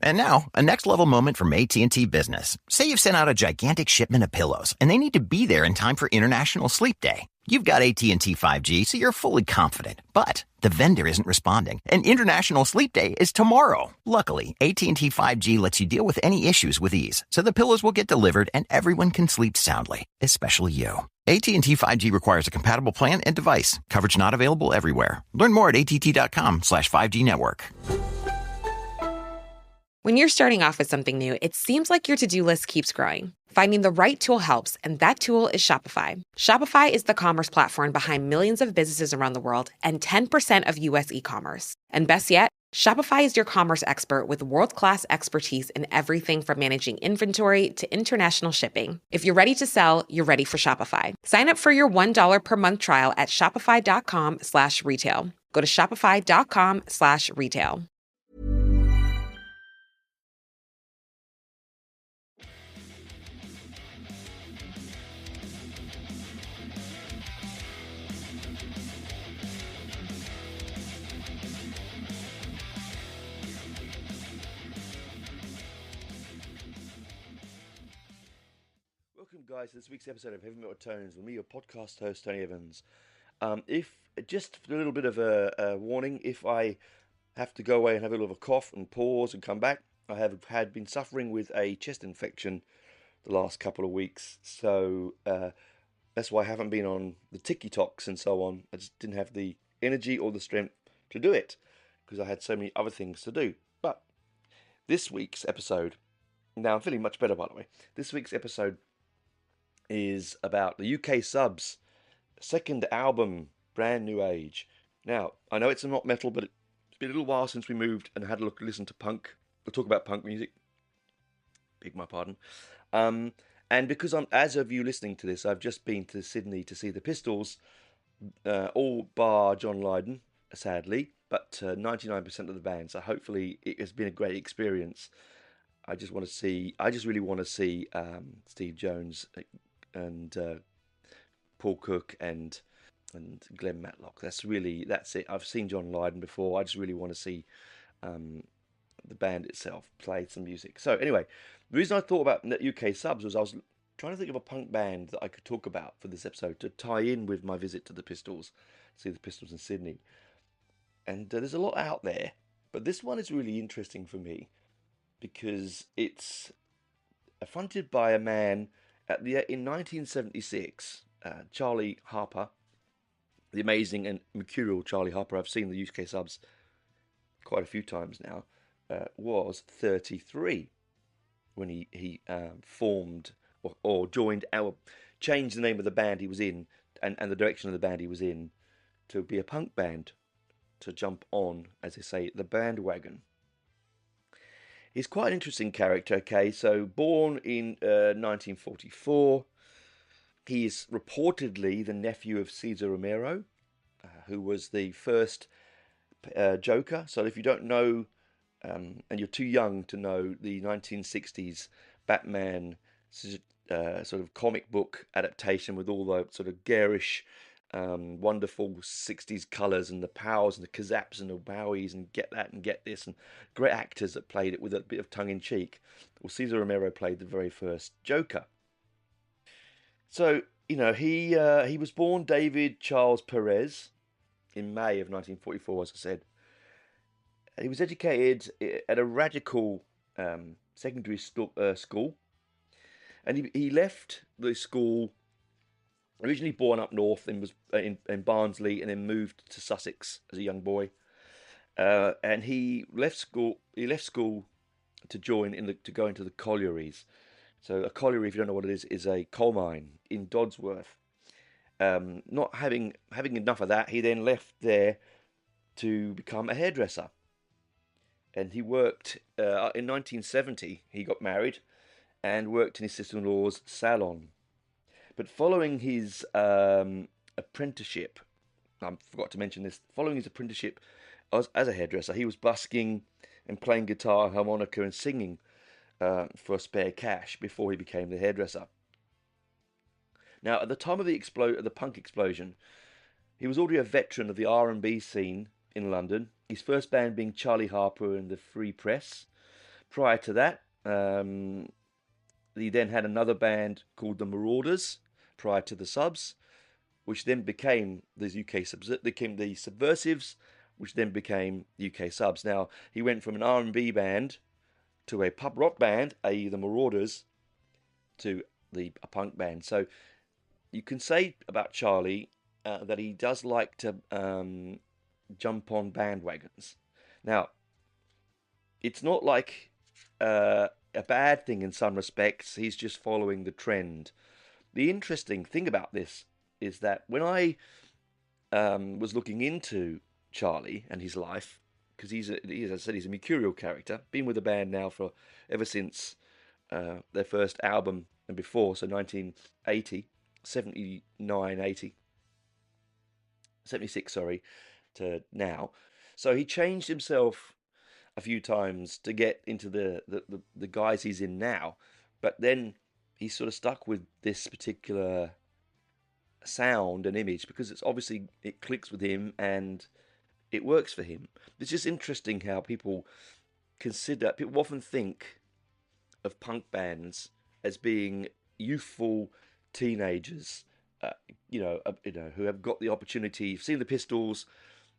And now, a next-level moment from AT&T Business. Say you've sent out a gigantic shipment of pillows, and they need to be there in time for International Sleep Day. You've got AT&T 5G, so you're fully confident. But the vendor isn't responding, and International Sleep Day is tomorrow. Luckily, AT&T 5G lets you deal with any issues with ease, so the pillows will get delivered and everyone can sleep soundly, especially you. AT&T 5G requires a compatible plan and device. Coverage not available everywhere. Learn more at att.com/5G network. When you're starting off with something new, it seems like your to-do list keeps growing. Finding the right tool helps, and that tool is Shopify. Shopify is the commerce platform behind millions of businesses around the world and 10% of U.S. e-commerce. And best yet, Shopify is your commerce expert with world-class expertise in everything from managing inventory to international shipping. If you're ready to sell, you're ready for Shopify. Sign up for your $1 per month trial at shopify.com/retail. Go to shopify.com/retail. Welcome, guys, to this week's episode of Heavy Metal Tones with me, your podcast host, Tony Evans. If just a little bit of a warning, if I have to go away and have a little of a cough and pause and come back, I have been suffering with a chest infection the last couple of weeks, so that's why I haven't been on the TikToks and so on. I just didn't have the energy or the strength to do it because I had so many other things to do. But this week's episode, now I'm feeling much better, by the way. This week's episode is about the UK Subs' second album, Brand New Age. Now, I know it's not metal, but it's been a little while since we moved and had a listen to punk. We'll talk about punk music. Beg my pardon. And because as of you listening to this, I've just been to Sydney to see the Pistols, all bar John Lydon, sadly, but 99% of the band. So hopefully it has been a great experience. I just really want to see Steve Jones and Paul Cook and Glenn Matlock. That's it. I've seen John Lydon before. I just really want to see the band itself play some music. So anyway, the reason I thought about UK Subs was I was trying to think of a punk band that I could talk about for this episode to tie in with my visit to the Pistols, see the Pistols in Sydney. And there's a lot out there, but this one is really interesting for me because it's fronted by a man in 1976, Charlie Harper, the amazing and mercurial Charlie Harper. I've seen the UK Subs quite a few times now. Was 33 when he formed or joined changed the name of the band he was in and the direction of the band he was in to be a punk band, to jump on, as they say, the bandwagon. He's quite an interesting character, okay? So, born in 1944, he is reportedly the nephew of Cesar Romero, who was the first Joker. So, if you don't know, and you're too young to know, the 1960s Batman sort of comic book adaptation with all the sort of garish, wonderful 60s colours and the powers and the kazaps and the wowies and get that and get this, and great actors that played it with a bit of tongue-in-cheek. Well, Cesar Romero played the very first Joker. So, he was born David Charles Perez in May of 1944, as I said. He was educated at a radical secondary school, and he left the school, originally born up north and was in Barnsley, and then moved to Sussex as a young boy. And he left school to go into the collieries. So a colliery, if you don't know what it is a coal mine in Dodsworth. Not having enough of that, he then left there to become a hairdresser. And he worked in 1970. He got married and worked in his sister-in-law's salon. But following his apprenticeship, I forgot to mention this. Following his apprenticeship as a hairdresser, he was busking and playing guitar, harmonica, and singing for spare cash before he became the hairdresser. Now, at the time of the punk explosion, he was already a veteran of the R&B scene in London. His first band being Charlie Harper and the Free Press. Prior to that, he then had another band called the Marauders prior to the Subs, which then became the Subversives, which then became UK Subs. Now he went from an R&B band to a pub rock band, i.e. the Marauders, to a punk band. So you can say about Charlie that he does like to jump on bandwagons. Now, it's not like a bad thing in some respects. He's just following the trend. The interesting thing about this is that when I was looking into Charlie and his life, because as I said, he's a mercurial character. Been with the band now for ever since their first album and before, so 1980, 79, 80, 76, sorry, to now. So he changed himself a few times to get into the guise he's in now, but then he's sort of stuck with this particular sound and image because it clicks with him and it works for him. It's just interesting how people often think of punk bands as being youthful teenagers, who have got the opportunity, seen the Pistols,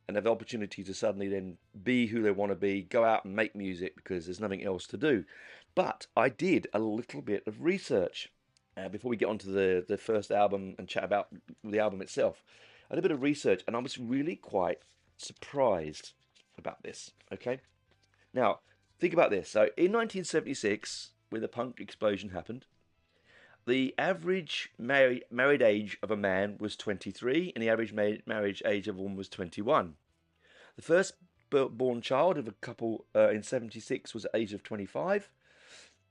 and have the opportunity to suddenly then be who they want to be, go out and make music because there's nothing else to do. But I did a little bit of research before we get onto the first album and chat about the album itself. I did a bit of research and I was really quite surprised about this. Okay, now think about this. So in 1976, when the punk explosion happened, the average married age of a man was 23, and the average marriage age of a woman was 21. The first born child of a couple in 76 was at the age of 25,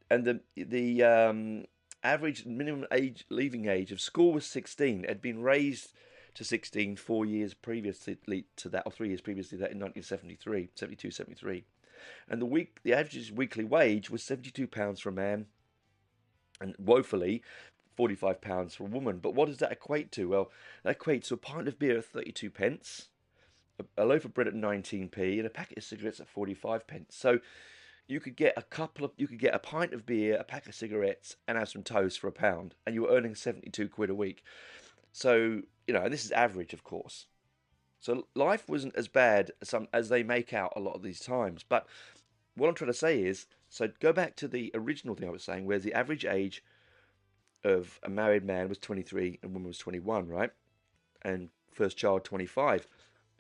and the average minimum leaving age of school was 16. It had been raised to 16 4 years previously to that, or 3 years previously to that, in 1972, 73. And the average weekly wage was £72 for a man, and woefully £45 for a woman. But what does that equate to? Well, that equates to a pint of beer at 32 pence, a loaf of bread at 19p, and a packet of cigarettes at 45 pence. So you could get a pint of beer, a pack of cigarettes, and have some toast for £1, and you were earning 72 quid a week. So, and this is average, of course. So life wasn't as bad as they make out a lot of these times. But what I'm trying to say is, so go back to the original thing I was saying, where the average age of a married man was 23 and woman was 21, right? And first child 25.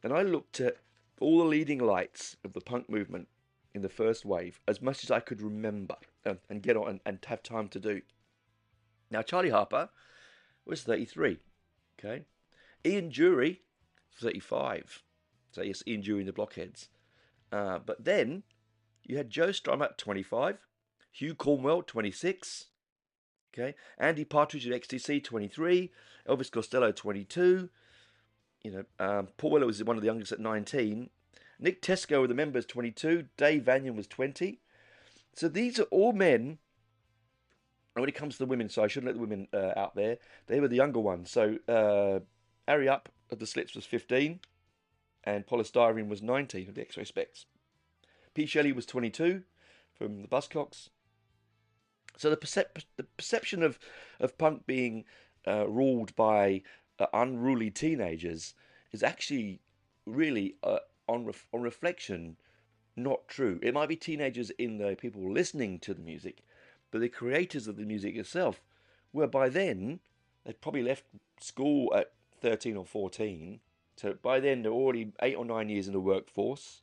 And I looked at all the leading lights of the punk movement in the first wave as much as I could remember and get on and have time to do. Now, Charlie Harper was 33, okay? Ian Dury, 35. So yes, Ian Dury and the Blockheads. But then you had Joe Strummer at 25, Hugh Cornwell, 26, okay? Andy Partridge at XTC, 23, Elvis Costello, 22, Paul Weller was one of the youngest at 19, Nick Tesco with the members, 22, Dave Vanian was 20. So these are all men, and when it comes to the women, so I shouldn't let the women out there, they were the younger ones. So Ari Up of the Slits was 15, and Polystyrene was 19 of the X-Ray Specs. Pete Shelley was 22 from the Buzzcocks. So the perception of punk being ruled by unruly teenagers is actually really, on reflection, not true. It might be teenagers in the people listening to the music, but the creators of the music itself, where by then they'd probably left school at 13 or 14. So by then they're already 8 or 9 years in the workforce.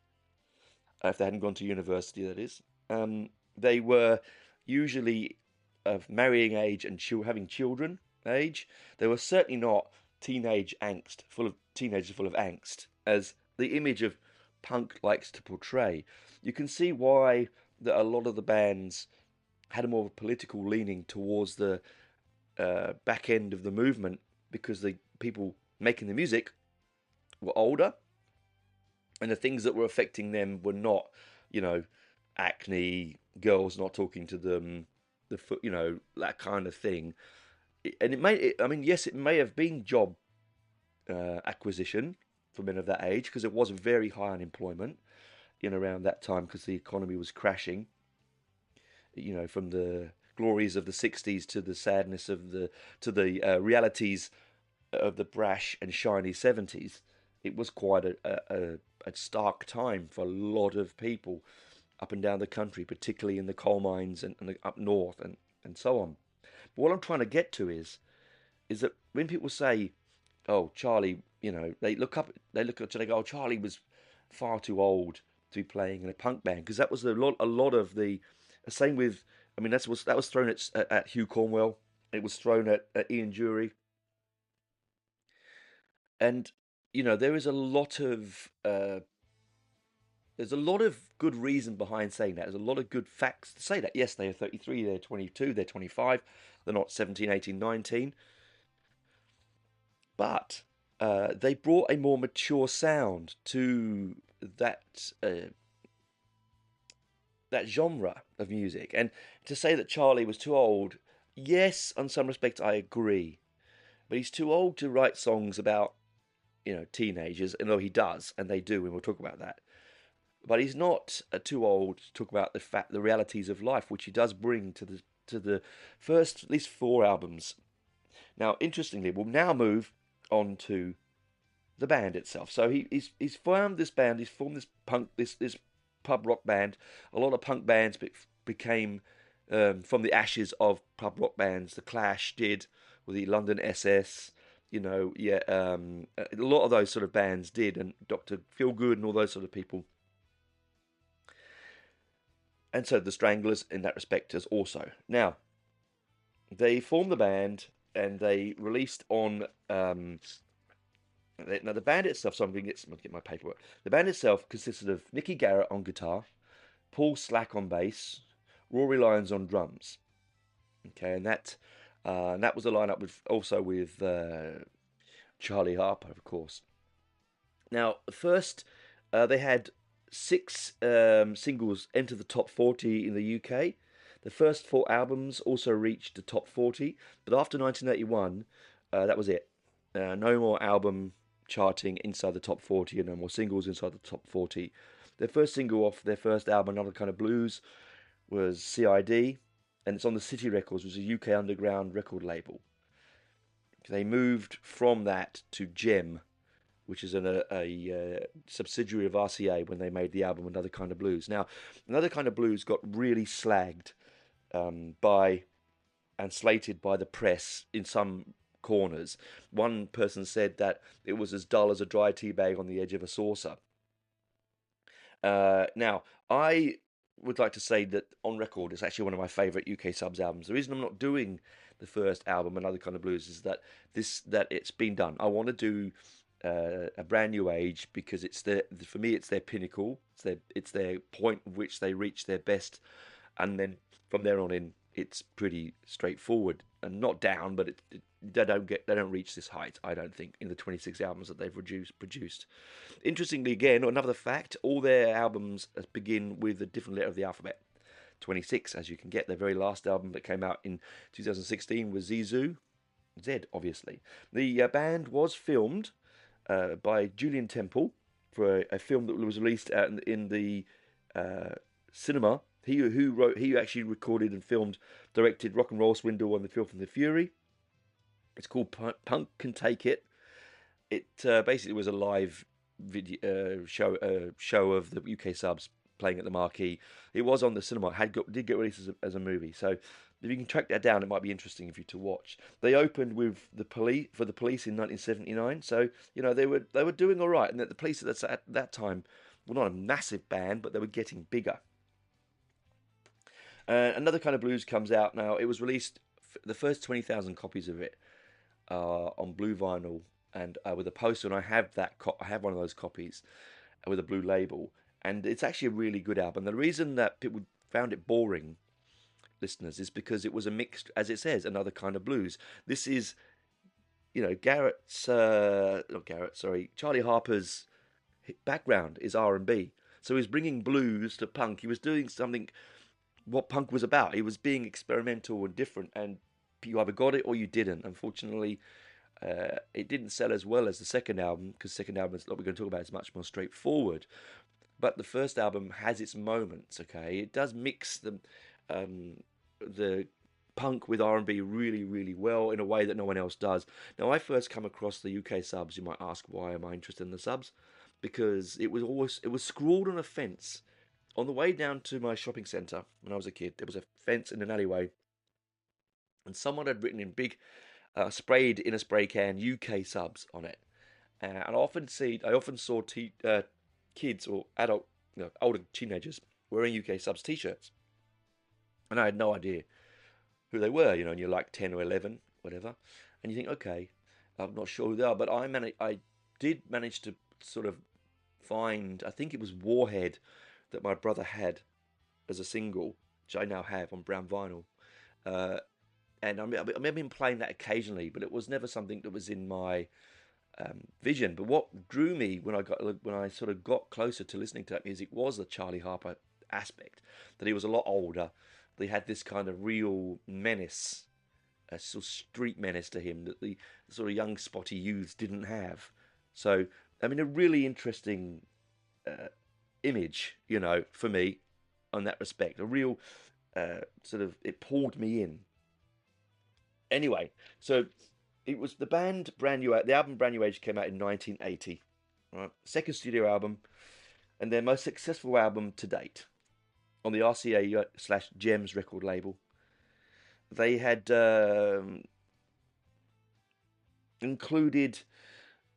If they hadn't gone to university, that is. They were usually of marrying age and having children age. They were certainly not teenagers full of angst, as the image of punk likes to portray. You can see why that a lot of the bands had a more of a political leaning towards the back end of the movement, because the people making the music were older, and the things that were affecting them were not, acne, girls not talking to them, that kind of thing. And it may have been job acquisition for men of that age, because it was very high unemployment in around that time, because the economy was crashing. from the glories of the '60s to the sadness of the realities of the brash and shiny '70s. It was quite a stark time for a lot of people up and down the country, particularly in the coal mines and up north and so on. But what I'm trying to get to is that when people say, "Oh, Charlie," they look up, they go, "Oh, Charlie was far too old to be playing in a punk band," because that was a lot of the same with. I mean, that was thrown at Hugh Cornwell. It was thrown at Ian Dury, and there is a lot of there's a lot of good reason behind saying that. There's a lot of good facts to say that. Yes, they are 33, they're 22, they're 25, they're not 17, 18, 19. But they brought a more mature sound to that genre of music. And to say that Charlie was too old, yes, in some respects I agree. But he's too old to write songs about, teenagers, although he does, and they do, and we'll talk about that. But he's not too old to talk about the realities of life, which he does bring to the first at least 4 albums. Now, interestingly, we'll now move on to the band itself. So he's formed this band. He's formed this this pub rock band. A lot of punk bands became from the ashes of pub rock bands. The Clash did with the London SS. A lot of those sort of bands did, and Dr. Feelgood and all those sort of people. And so the Stranglers, in that respect, as also. Now, they formed the band and they released on. Now, the band itself, so I'm going to get my paperwork. The band itself consisted of Nicky Garrett on guitar, Paul Slack on bass, Rory Lyons on drums. Okay, and that was a lineup with Charlie Harper, of course. Now, first, they had 6 singles enter the top 40 in the UK. The first 4 albums also reached the top 40, but after 1981, that was it. No more album charting inside the top 40 and no more singles inside the top 40. Their first single off their first album, Another Kind of Blues, was CID, and it's on the City Records, which is a UK underground record label. They moved from that to Gem, which is a subsidiary of RCA, when they made the album Another Kind of Blues. Now, Another Kind of Blues got really slagged by and slated by the press in some corners. One person said that it was as dull as a dry tea bag on the edge of a saucer. Now, I would like to say that on record, it's actually one of my favourite UK subs albums. The reason I'm not doing the first album, Another Kind of Blues, is that it's been done. I want to do a brand new age, because for me it's their pinnacle. It's their point at which they reach their best, and then from there on in, it's pretty straightforward and not down, but they don't reach this height, I don't think, in the 26 albums that they've produced. Interestingly, again, another fact, all their albums begin with a different letter of the alphabet. 26, as you can get. Their very last album that came out in 2016 was Zizou. Z, obviously. The band was filmed by Julian Temple for a film that was released in the cinema. He actually recorded and directed Rock and Roll Swindle and The Filth and the Fury. It's called Punk Can Take It. It basically was a live video show of the UK subs playing at the Marquee. It was on the cinema. Did get released as a movie. So if you can track that down, it might be interesting for you to watch. They opened with the Police in 1979. So they were doing all right, and that the Police at that time were not a massive band, but they were getting bigger. Another Kind of Blues comes out now. It was released, the first 20,000 copies of it on blue vinyl and with a poster, and I have I have one of those copies with a blue label, and it's actually a really good album. The reason that people found it boring, listeners, is because it was a mixed, as it says, Another Kind of Blues. This is, Charlie Harper's background is R&B, so he's bringing blues to punk. He was doing something what punk was about. He was being experimental and different, and you either got it or you didn't. Unfortunately, it didn't sell as well as the second album, because the second album, what we're going to talk about, is much more straightforward. But the first album has its moments, okay? It does mix them, the punk with R&B really, really well in a way that no one else does. Now, I first come across the UK subs. You might ask, why am I interested in the subs? Because it was scrawled on a fence on the way down to my shopping centre when I was a kid. There was a fence in an alleyway, and someone had written in big, sprayed in a spray can, UK subs on it. And I often saw kids or older teenagers wearing UK subs t-shirts, and I had no idea who they were. And you're like 10 or 11, whatever, and you think, okay, I'm not sure who they are, but I did manage to sort of find, I think it was Warhead that my brother had as a single, which I now have on brown vinyl. And I remember him playing that occasionally, but it was never something that was in my vision. But what drew me when I sort of got closer to listening to that music was the Charlie Harper aspect, that he was a lot older. They had this kind of real menace, a sort of street menace to him that the sort of young spotty youths didn't have. So, I mean, a really interesting image, for me, on that respect. A real sort of, it pulled me in. Anyway, so it was the album Brand New Age came out in 1980, right? Second studio album, and their most successful album to date on the RCA/Gems record label. They had included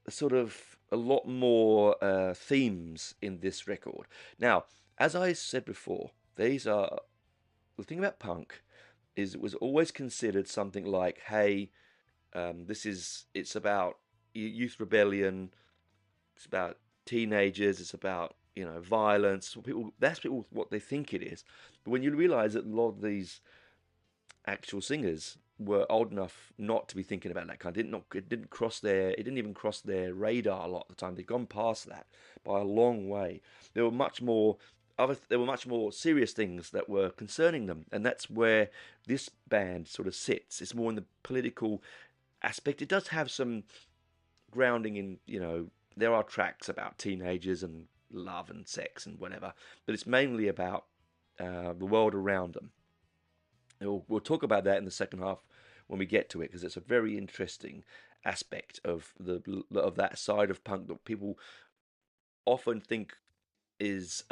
sort of a lot more themes in this record. Now, as I said before, the thing about punk is it was always considered something like, hey, it's about youth rebellion, it's about teenagers, it's about violence. That's what they think it is. But when you realise that a lot of these actual singers were old enough not to be thinking about that kind, it didn't even cross their radar a lot of the time. They'd gone past that by a long way. There were much more serious things that were concerning them, and that's where this band sort of sits. It's more in the political aspect. It does have some grounding in, there are tracks about teenagers and love and sex and whatever, but it's mainly about the world around them. We'll talk about that in the second half when we get to it, because it's a very interesting aspect of that side of punk that people often think is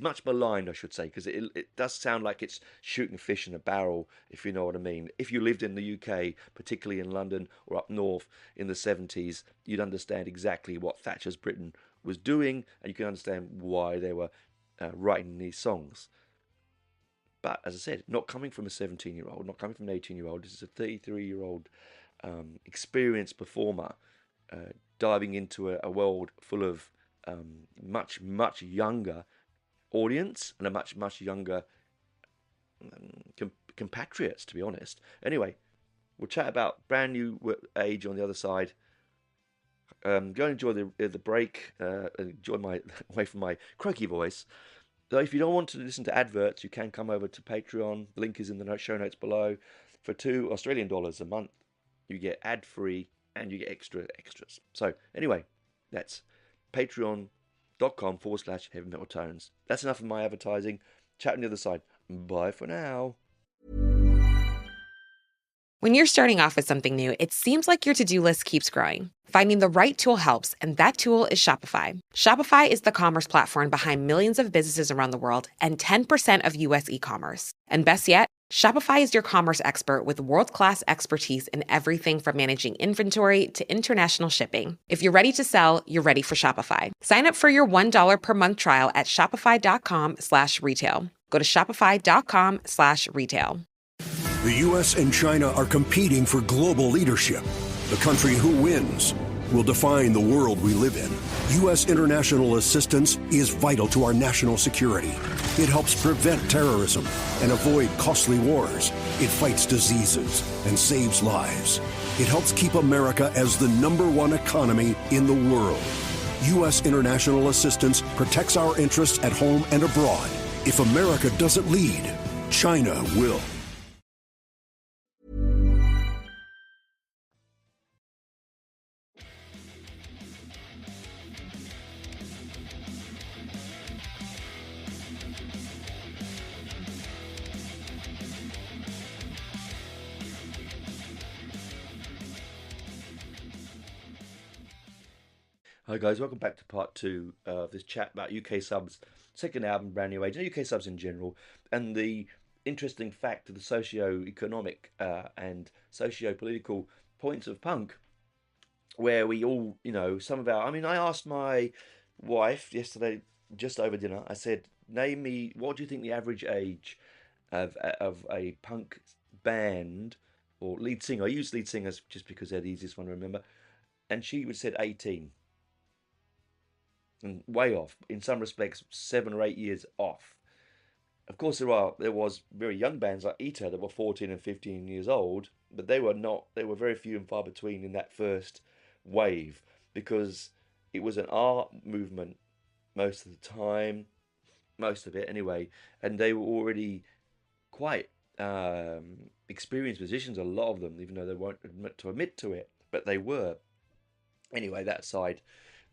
much maligned, I should say, because it does sound like it's shooting fish in a barrel, if you know what I mean. If you lived in the UK, particularly in London or up north in the 70s, you'd understand exactly what Thatcher's Britain was doing, and you can understand why they were writing these songs. But as I said, not coming from a 17-year-old, not coming from an 18-year-old, this is a 33-year-old experienced performer diving into a world full of much, much younger audience and a much, much younger compatriots, to be honest. Anyway, we'll chat about Brand New Age on the other side. Go and enjoy the break, enjoy away from my croaky voice. Though if you don't want to listen to adverts, you can come over to Patreon. The link is in the show notes below. For $2 Australian a month, you get ad-free and you get extras. So anyway, that's patreon.com/heavy metal tones. That's enough of my advertising. Chat on the other side. Bye for now. When you're starting off with something new, it seems like your to-do list keeps growing. Finding the right tool helps, and that tool is Shopify. Shopify is the commerce platform behind millions of businesses around the world and 10% of U.S. e-commerce. And best yet, Shopify is your commerce expert with world-class expertise in everything from managing inventory to international shipping. If you're ready to sell, you're ready for Shopify. Sign up for your $1 per month trial at shopify.com/retail. Go to shopify.com/retail. The U.S. and China are competing for global leadership. The country who wins will define the world we live in. U.S. international assistance is vital to our national security. It helps prevent terrorism and avoid costly wars. It fights diseases and saves lives. It helps keep America as the #1 economy in the world. U.S. international assistance protects our interests at home and abroad. If America doesn't lead, China will. Hi guys, welcome back to part two of this chat about UK Subs' second album, Brand New Age, and UK Subs in general, and the interesting fact of the socio-economic and socio-political points of punk, where we all, some of our. I mean, I asked my wife yesterday, just over dinner. I said, "Name me, what do you think the average age of a punk band or lead singer?" I use lead singers just because they're the easiest one to remember, and she would said 18. And way off. In some respects, 7 or 8 years off. Of course, there was very young bands like Eater that were 14 and 15 years old, but they were not. They were very few and far between in that first wave because it was an art movement most of the time, most of it anyway, and they were already quite experienced musicians. A lot of them, even though they won't admit to it, but they were. Anyway, that aside,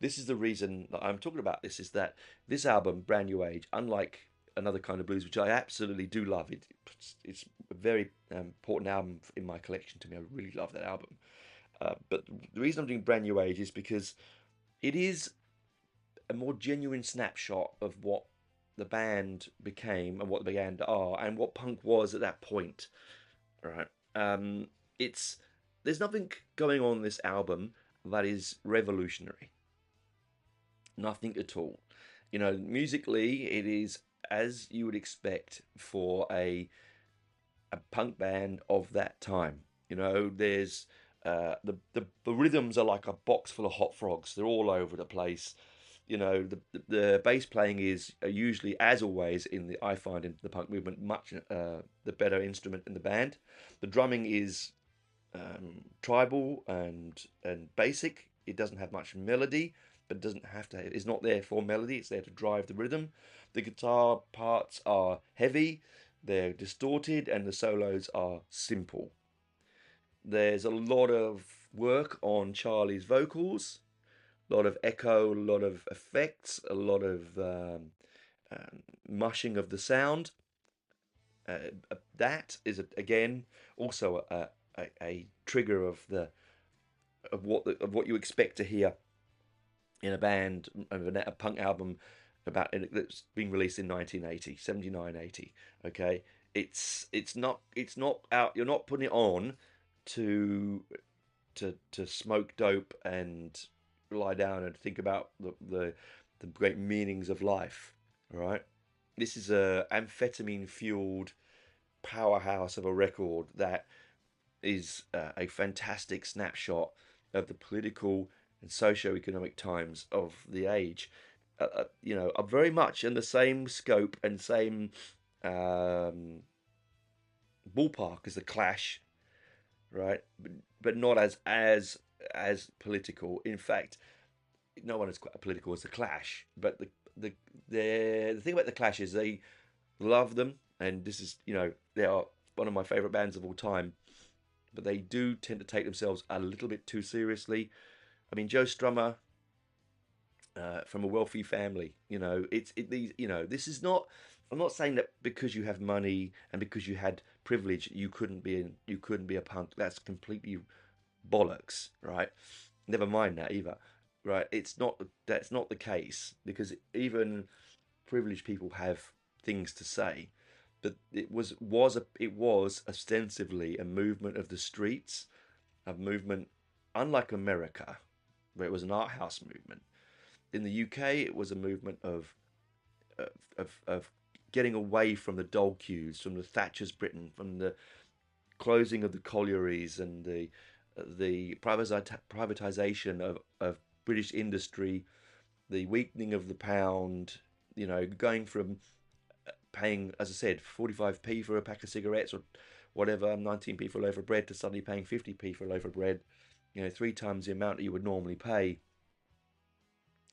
this is the reason that I'm talking about this, is that this album, Brand New Age, unlike Another Kind of Blues, which I absolutely do love, it's a very important album in my collection to me. I really love that album. But the reason I'm doing Brand New Age is because it is a more genuine snapshot of what the band became and what the band are and what punk was at that point. Right? It's There's nothing going on in this album that is revolutionary. Nothing at all. Musically, it is as you would expect for a punk band of that time. There's the rhythms are like a box full of hot frogs. They're all over the place. The bass playing is usually, as always, I find in the punk movement, much the better instrument in the band. The drumming is tribal and basic. It doesn't have much melody, but it doesn't have to. It's not there for melody. It's there to drive the rhythm. The guitar parts are heavy, they're distorted, and the solos are simple. There's a lot of work on Charlie's vocals, a lot of echo, a lot of effects, a lot of mushing of the sound. That is again also a trigger of what you expect to hear in a band of a punk album that's being released in 1980, 79, 80. Okay, it's not out. You're not putting it on to smoke dope and lie down and think about the great meanings of life. All right, this is a amphetamine fueled powerhouse of a record that is a fantastic snapshot of the political and socio-economic times of the age. Are very much in the same scope and same ballpark as the Clash, right? But not as political. In fact, no one is quite political as the Clash. But the thing about the Clash is they love them, and this is they are one of my favorite bands of all time. But they do tend to take themselves a little bit too seriously. I mean, Joe Strummer, from a wealthy family, this is not. I'm not saying that because you have money and because you had privilege, you couldn't be a punk. That's completely bollocks, right? Never mind that either, right? That's not the case, because even privileged people have things to say. But it was ostensibly a movement of the streets, a movement unlike America, where it was an art house movement. In the UK, it was a movement of getting away from the dole queues, from the Thatcher's Britain, from the closing of the collieries and the privatization of British industry, the weakening of the pound. Going from paying, as I said, 45p for a pack of cigarettes or whatever, 19p for a loaf of bread, to suddenly paying 50p for a loaf of bread, 3 times the amount that you would normally pay.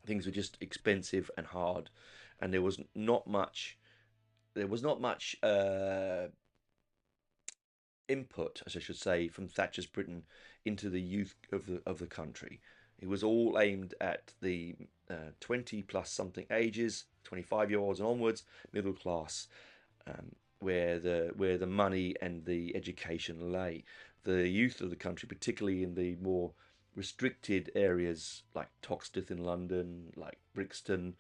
Things were just expensive and hard, and there was not much input, as I should say, from Thatcher's Britain into the youth of the country. It was all aimed at the 20 plus something ages, 25-year-olds and onwards, middle class, where the money and the education lay. The youth of the country, particularly in the more restricted areas like Toxteth in London, like Brixton,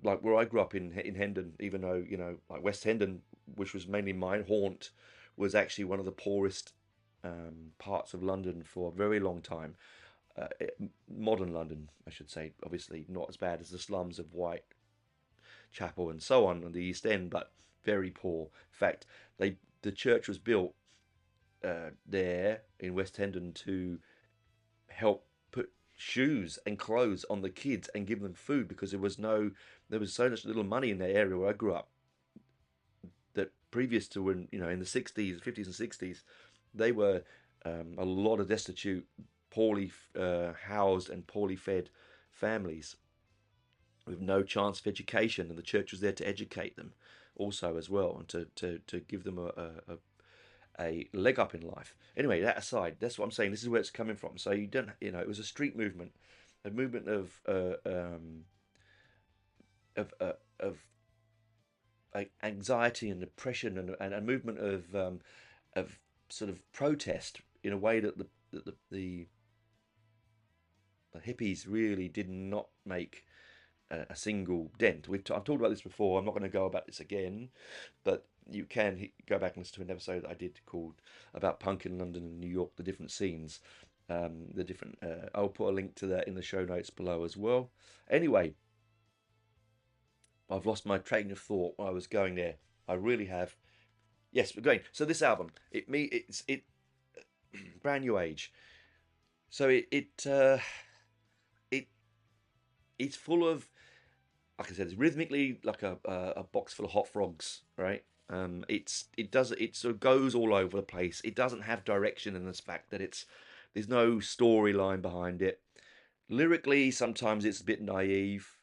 like where I grew up in Hendon. Even though like West Hendon, which was mainly mine, Haunt was actually one of the poorest parts of London for a very long time. Uh, Modern London, I should say, obviously not as bad as the slums of Whitechapel and so on the East End, but very poor. In fact, the church was built there in West Hendon to help put shoes and clothes on the kids and give them food, because there was so much little money in the area where I grew up, that previous to when, in the 60s, 50s and 60s, they were a lot of destitute, poorly housed and poorly fed families with no chance of education, and the church was there to educate them also as well, and to give them a leg up in life. Anyway, that aside, that's what I'm saying. This is where it's coming from. So you don't, it was a street movement, a movement of like anxiety and depression, and a movement of sort of protest in a way that the hippies really did not make a single dent. I've talked about this before. I'm not going to go about this again, but you can go back and listen to an episode that I did called about punk in London and New York, the different scenes, the different. I'll put a link to that in the show notes below as well. Anyway, I've lost my train of thought while I was going there. I really have. Yes, we're going. So this album, it's Brand New Age. So it's full of, like I said, it's rhythmically like a box full of hot frogs, right? It sort of goes all over the place. It doesn't have direction in this fact that there's no storyline behind it. Lyrically, sometimes it's a bit naive,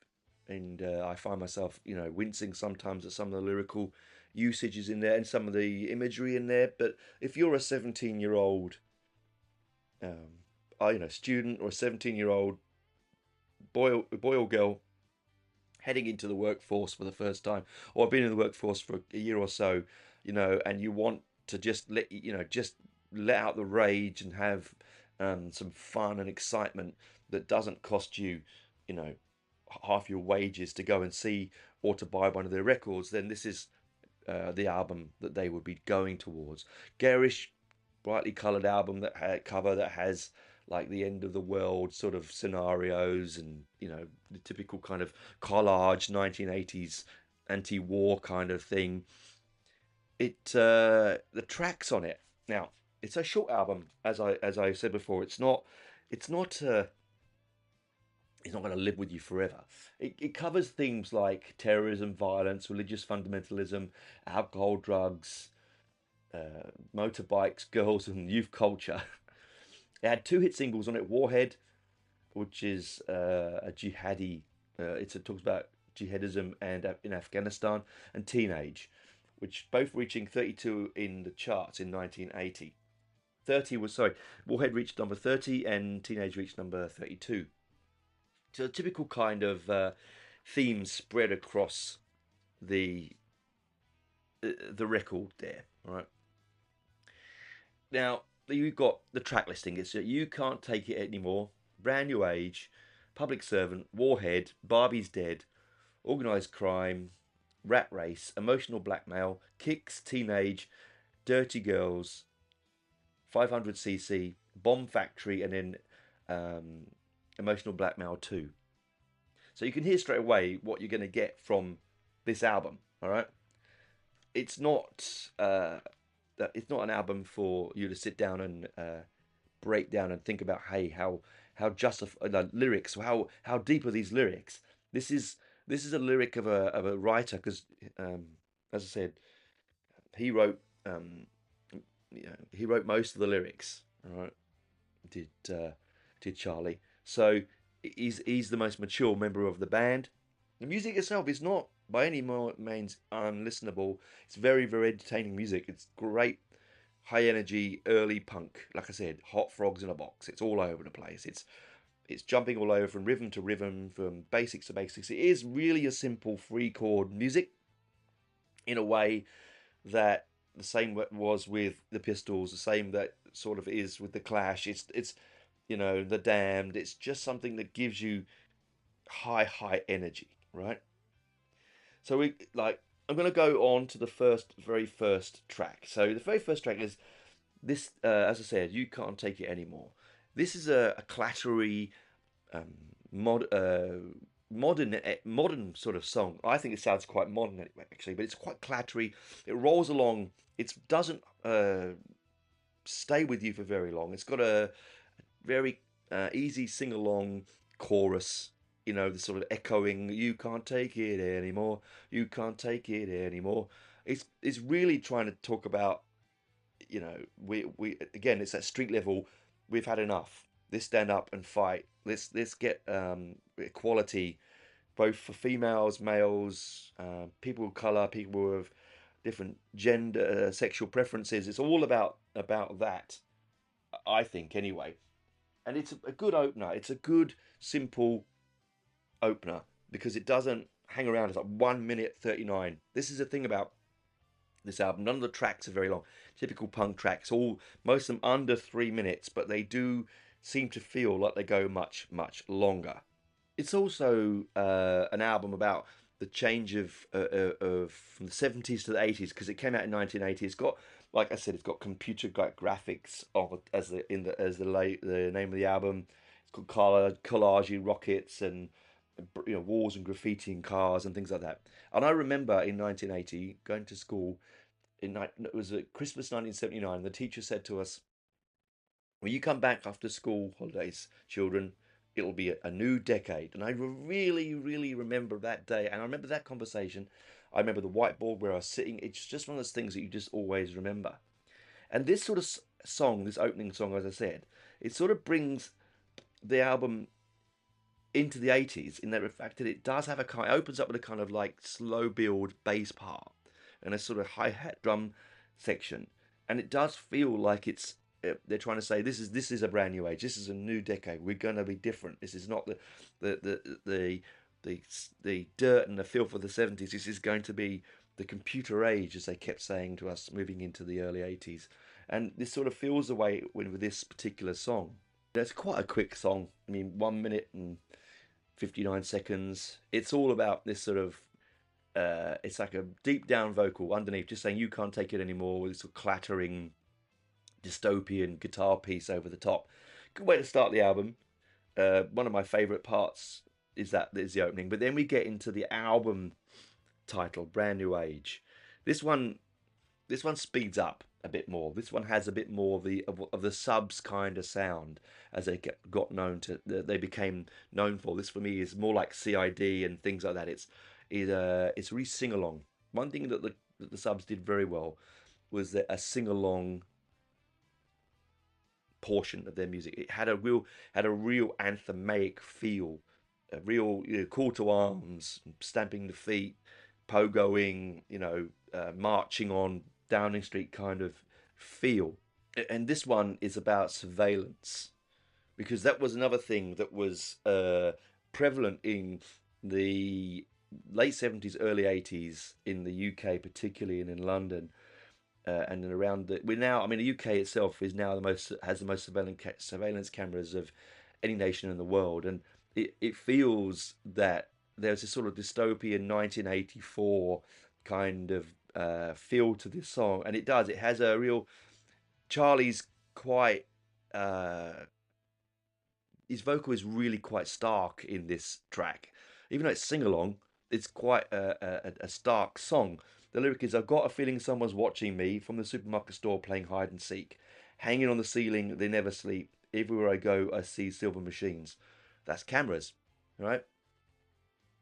and I find myself, wincing sometimes at some of the lyrical usages in there and some of the imagery in there. But if you're a 17-year-old, student, or a 17-year-old boy or girl heading into the workforce for the first time, or been in the workforce for a year or so, and you want to just let out the rage and have some fun and excitement that doesn't cost you, half your wages to go and see or to buy one of their records, then this is the album that they would be going towards. Garish, brightly coloured album cover that has like the end of the world sort of scenarios, and the typical kind of collage 1980s anti-war kind of thing. The tracks on it, now it's a short album, as I said before. It's not going to live with you forever. It covers themes like terrorism, violence, religious fundamentalism, alcohol, drugs, motorbikes, girls, and youth culture. It had 2 hit singles on it: Warhead, which is a jihadi, it talks about jihadism and in Afghanistan, and Teenage, which both reaching 32 in the charts in 1980. Warhead reached number 30 and Teenage reached number 32. So a typical kind of themes spread across the record there, all right? Now, you've got the track listing. It's You Can't Take It Anymore, Brand New Age, Public Servant, Warhead, Barbie's Dead, Organised Crime, Rat Race, Emotional Blackmail, Kicks, Teenage, Dirty Girls, 500cc, Bomb Factory, and then Emotional Blackmail 2. So you can hear straight away what you're going to get from this album, all right? It's not an album for you to sit down and break down and think about, hey, how lyrics, how deep are these lyrics? This is a lyric of a writer, because as I said, he wrote most of the lyrics, all right? Did Charlie? So he's the most mature member of the band. The music itself is not by any means unlistenable. It's very, very entertaining music. It's great, high energy, early punk. Like I said, hot frogs in a box. It's all over the place. It's jumping all over from rhythm to rhythm, from basics to basics. It is really a simple 3-chord music, in a way that the same was with the Pistols, the same that sort of is with the Clash. It's The Damned. It's just something that gives you high energy, right? So I'm going to go on to the very first track. So the very first track is this, as I said, You Can't Take It Anymore. This is a clattery, um, modern sort of song. I think it sounds quite modern anyway, actually, but it's quite clattery. It rolls along. It doesn't stay with you for very long. It's got a very easy sing-along chorus. The sort of echoing, you can't take it anymore, you can't take it anymore. It's really trying to talk about, we again, it's that street level. We've had enough. Let's stand up and fight. Let's get equality, both for females, males, people of color, people of different gender, sexual preferences. It's all about that, I think, anyway. And it's a good opener. It's a good, simple opener because it doesn't hang around. It's like 1 minute 39. This is the thing about this album. None of the tracks are very long. Typical punk tracks, most of them under 3 minutes, but they do seem to feel like they go much longer. It's also an album about the change of from the 70s to the 80s because it came out in 1980. It's got, like I said, it's got computer graphics as the name of the album. It's called collage rockets and walls and graffiti and cars and things like that. And I remember in 1980 going to school. It was Christmas 1979. The teacher said to us, "When you come back after school holidays, children, it'll be a new decade." And I really, really remember that day. And I remember that conversation. I remember the whiteboard where I was sitting. It's just one of those things that you just always remember. And this sort of song, this opening song, as I said, it sort of brings the album into the 80s in the fact that it does have it opens up with a kind of like slow build bass part and a sort of hi-hat drum section. And it does feel like they're trying to say this is a brand new age. This is a new decade. We're going to be different. This is not the dirt and the filth of the 70s. This is going to be the computer age, as they kept saying to us, moving into the early 80s. And this sort of feels the way with this particular song. It's quite a quick song. I mean, 1 minute and 59 seconds. It's all about this sort of it's like a deep down vocal underneath, just saying you can't take it anymore, with this sort of clattering dystopian guitar piece over the top. Good way to start the album. One of my favourite parts is the opening, but then we get into the album title, Brand New Age. This one speeds up a bit more. This one has a bit more of the Subs kind of sound as they they became known for. This for me is more like CID and things like that. It's really sing along. One thing that the Subs did very well was that a sing along portion of their music. It had a real anthemic feel, a real call to arms, stamping the feet, pogoing, marching on Downing Street kind of feel. And this one is about surveillance, because that was another thing that was prevalent in the late 70s, early 80s in the UK, particularly, and in London. And around the UK itself has the most surveillance cameras of any nation in the world, and it feels that there's this sort of dystopian 1984 kind of feel to this song, and it does. It has a real Charlie's quite his vocal is really quite stark in this track, even though it's sing along. It's quite a stark song. The lyric is, "I've got a feeling someone's watching me from the supermarket store playing hide and seek. Hanging on the ceiling, they never sleep. Everywhere I go, I see silver machines." That's cameras, right?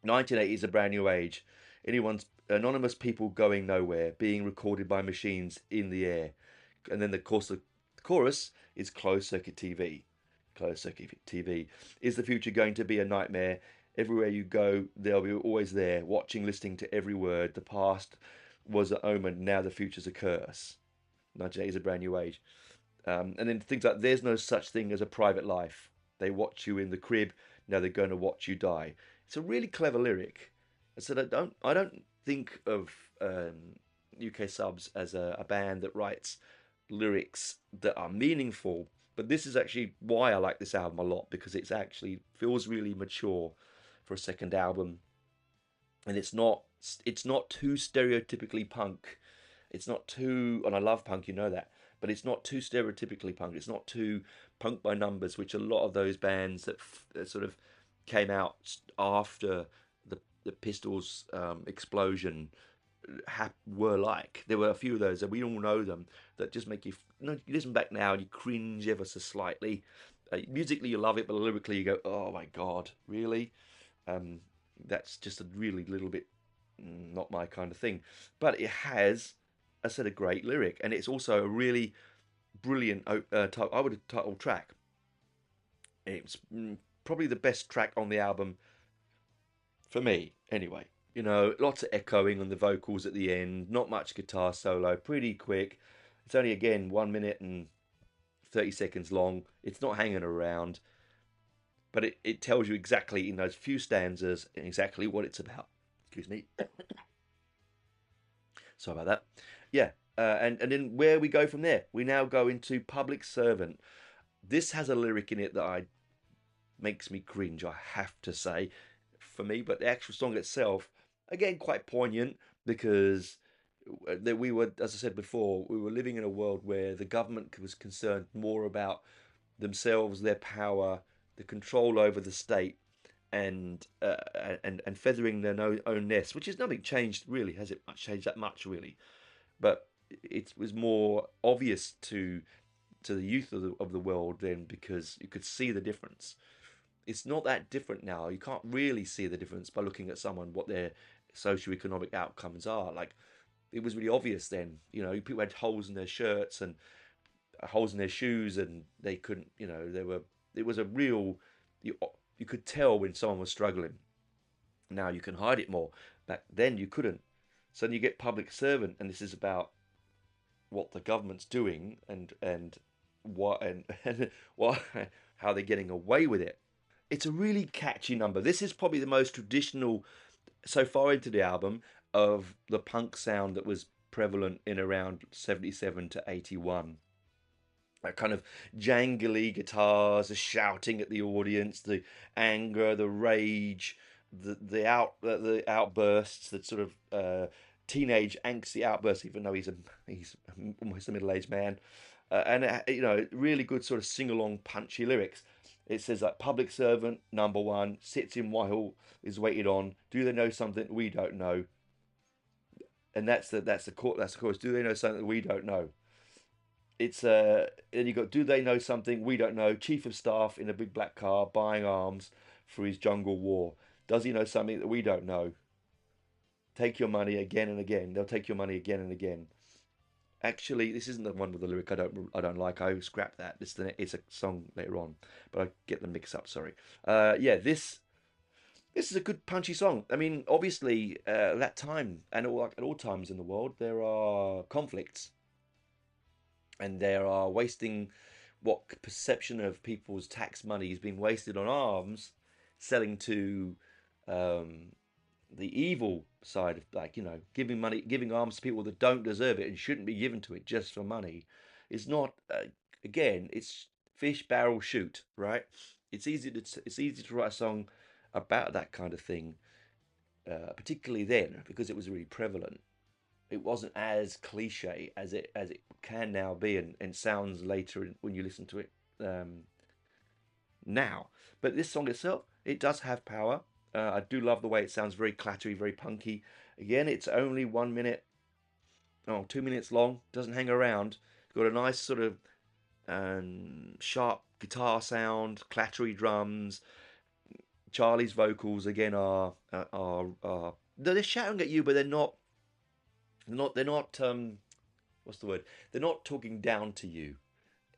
1980 is a brand new age. Anonymous people going nowhere, being recorded by machines in the air. And then, of course, the chorus is closed circuit TV. Closed circuit TV. Is the future going to be a nightmare? Everywhere you go, they'll be always there, watching, listening to every word. The past was an omen, now the future's a curse. 1980 is a brand new age. And then things like, there's no such thing as a private life. They watch you in the crib, now they're going to watch you die. It's a really clever lyric. I said, I don't think of UK Subs as a band that writes lyrics that are meaningful, But this is actually why I like this album a lot, because it's actually feels really mature for a second album, and it's not too stereotypically punk. It's not too, and I love punk, you know that, but it's not too stereotypically punk. It's not too punk by numbers, which a lot of those bands that sort of came out after the Pistols explosion were like. There were a few of those, and we all know them, that just make you, you listen back now and you cringe ever so slightly. Musically you love it, but lyrically you go, oh my god, really? That's just a really little bit not my kind of thing. But it has a great lyric, and it's also a really brilliant I would have title track. It's probably the best track on the album for me, anyway. Lots of echoing on the vocals at the end, not much guitar solo, pretty quick. It's only, again, 1 minute and 30 seconds long. It's not hanging around, but it tells you exactly in those few stanzas exactly what it's about. Excuse me. Sorry about that. Yeah, and then where we go from there, we now go into Public Servant. This has a lyric in it that makes me cringe, I have to say, for me, but the actual song itself, again, quite poignant, because we were, as I said before, we were living in a world where the government was concerned more about themselves, their power, the control over the state, and feathering their own nest, which is nothing changed really, has it changed that much really? But it was more obvious to the youth of the world then, because you could see the difference. It's not that different now. You can't really see the difference by looking at someone, what their socioeconomic outcomes are. Like, it was really obvious then. People had holes in their shirts and holes in their shoes, and they couldn't. It was a real. You could tell when someone was struggling. Now you can hide it more. Back then you couldn't. So then you get Public Servant, and this is about what the government's doing and what how they're getting away with it. It's a really catchy number. This is probably the most traditional so far into the album of the punk sound that was prevalent in around 77 to 81. That kind of jangly guitars, the shouting at the audience, the anger, the rage, the outbursts, that sort of teenage angsty outbursts, even though he's almost a middle-aged man, and really good sort of sing-along punchy lyrics. It says like, Public Servant, number one, sits in Whitehall, is waited on. Do they know something we don't know? And that's the chorus. Do they know something we don't know? It's then you got, do they know something we don't know? Chief of Staff in a big black car buying arms for his jungle war. Does he know something that we don't know? Take your money again and again. They'll take your money again and again. Actually, this isn't the one with the lyric I don't like. I scrapped that. It's a song later on, but I get them mixed up. Sorry. This is a good punchy song. I mean, obviously, that time and at all times in the world, there are conflicts, and there are wasting. What perception of people's tax money is being wasted on arms, selling to the evil side of, giving arms to people that don't deserve it and shouldn't be given to it just for money. It's not, again, it's fish, barrel, shoot, right? It's easy to write a song about that kind of thing, particularly then, because it was really prevalent. It wasn't as cliche as it can now be, and sounds later when you listen to it now. But this song itself, it does have power. I do love the way it sounds, very clattery, very punky. Again, it's only 1 minute, 2 minutes long. Doesn't hang around. It's got a nice sort of sharp guitar sound, clattery drums. Charlie's vocals again are they're shouting at you, but they're not. What's the word? They're not talking down to you,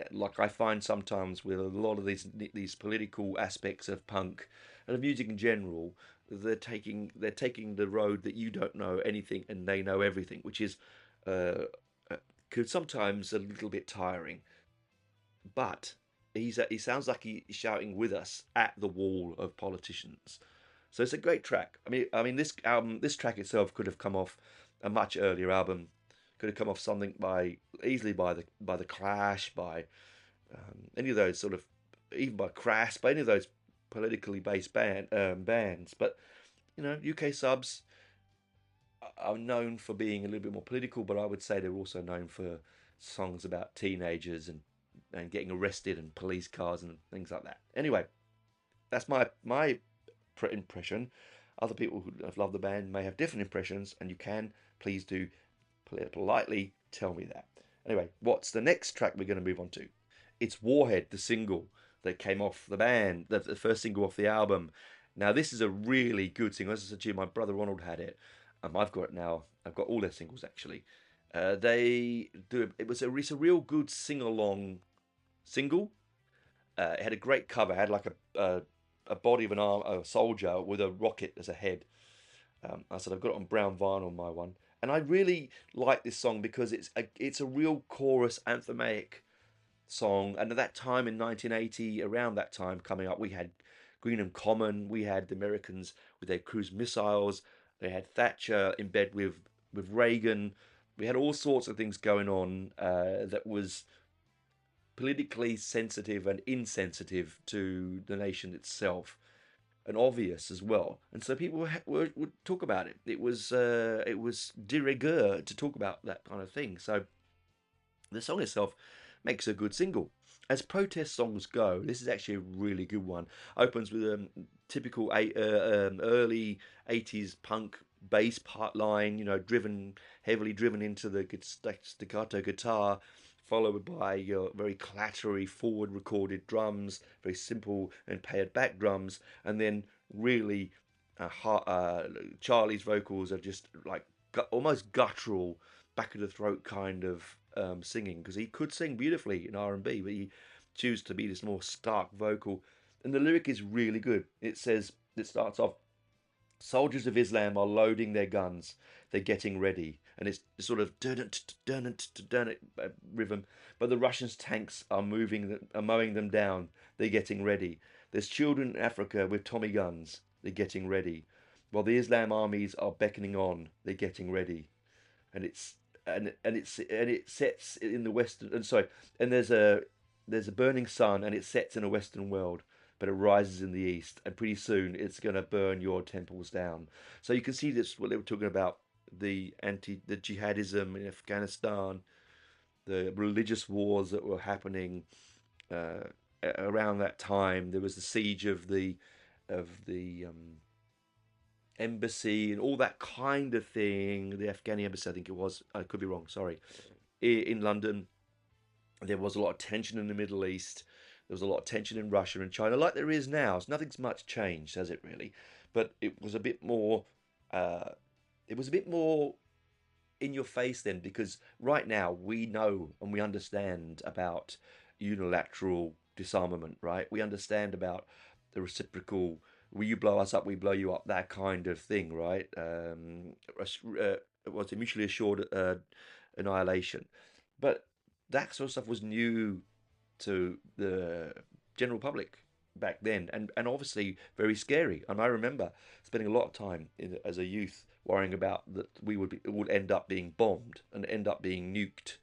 like I find sometimes with a lot of these political aspects of punk and of music in general. They're taking the road that you don't know anything and they know everything, which is could sometimes a little bit tiring. But he sounds like he's shouting with us at the wall of politicians. So it's a great track. I mean this track itself could have come off a much earlier album. Could have come off something easily by the Clash, by any of those sort of, even by Crass, but any of those politically based bands. But UK Subs are known for being a little bit more political, but I would say they're also known for songs about teenagers and getting arrested and police cars and things like that. Anyway, that's my impression. Other people who have loved the band may have different impressions, and you can please do politely tell me that. Anyway, what's the next track we're going to move on to? It's Warhead, the single that came off the band, the first single off the album. Now, this is a really good single. As I said to you, my brother Ronald had it. I've got it now. I've got all their singles, actually. It's a real good sing-along single. It had a great cover. It had like a body of a soldier with a rocket as a head. I said I've got it on brown vinyl, my one. And I really like this song because it's a real chorus anthematic song. And at that time in 1980, around that time coming up, we had Greenham Common, we had the Americans with their cruise missiles, they had Thatcher in bed with Reagan. We had all sorts of things going on that was politically sensitive and insensitive to the nation itself, and obvious as well. And so people would talk about it. It was de rigueur to talk about that kind of thing. So the song itself makes a good single. As protest songs go, this is actually a really good one. Opens with a typical early 80s punk bass part line, heavily driven into the staccato guitar, followed by your very clattery forward recorded drums, very simple and pared back drums, and then really Charlie's vocals are just like almost guttural, back of the throat kind of singing, because he could sing beautifully in R&B, but he chooses to be this more stark vocal. And the lyric is really good. It starts off, soldiers of Islam are loading their guns, they're getting ready, and it's sort of rhythm, but the Russians' tanks are mowing them down, they're getting ready. There's children in Africa with Tommy guns, they're getting ready, while the Islam armies are beckoning on, they're getting ready. And it sets in the western, and there's a burning sun, and it sets in a western world, but it rises in the east, and pretty soon it's going to burn your temples down. So you can see this, what they were talking about, the jihadism in Afghanistan, the religious wars that were happening around that time. There was the siege of the embassy and all that kind of thing. The Afghani embassy, I think it was. I could be wrong. Sorry. In London, there was a lot of tension in the Middle East. There was a lot of tension in Russia and China, like there is now. So nothing's much changed, has it really? But it was a bit more. It was a bit more in your face then, because right now we know and we understand about unilateral disarmament, right? We understand about the reciprocal, will you blow us up, we blow you up, that kind of thing, right? What's it, mutually assured annihilation. But that sort of stuff was new to the general public back then, and obviously very scary. And I remember spending a lot of time as a youth worrying about that it would end up being bombed and end up being nuked.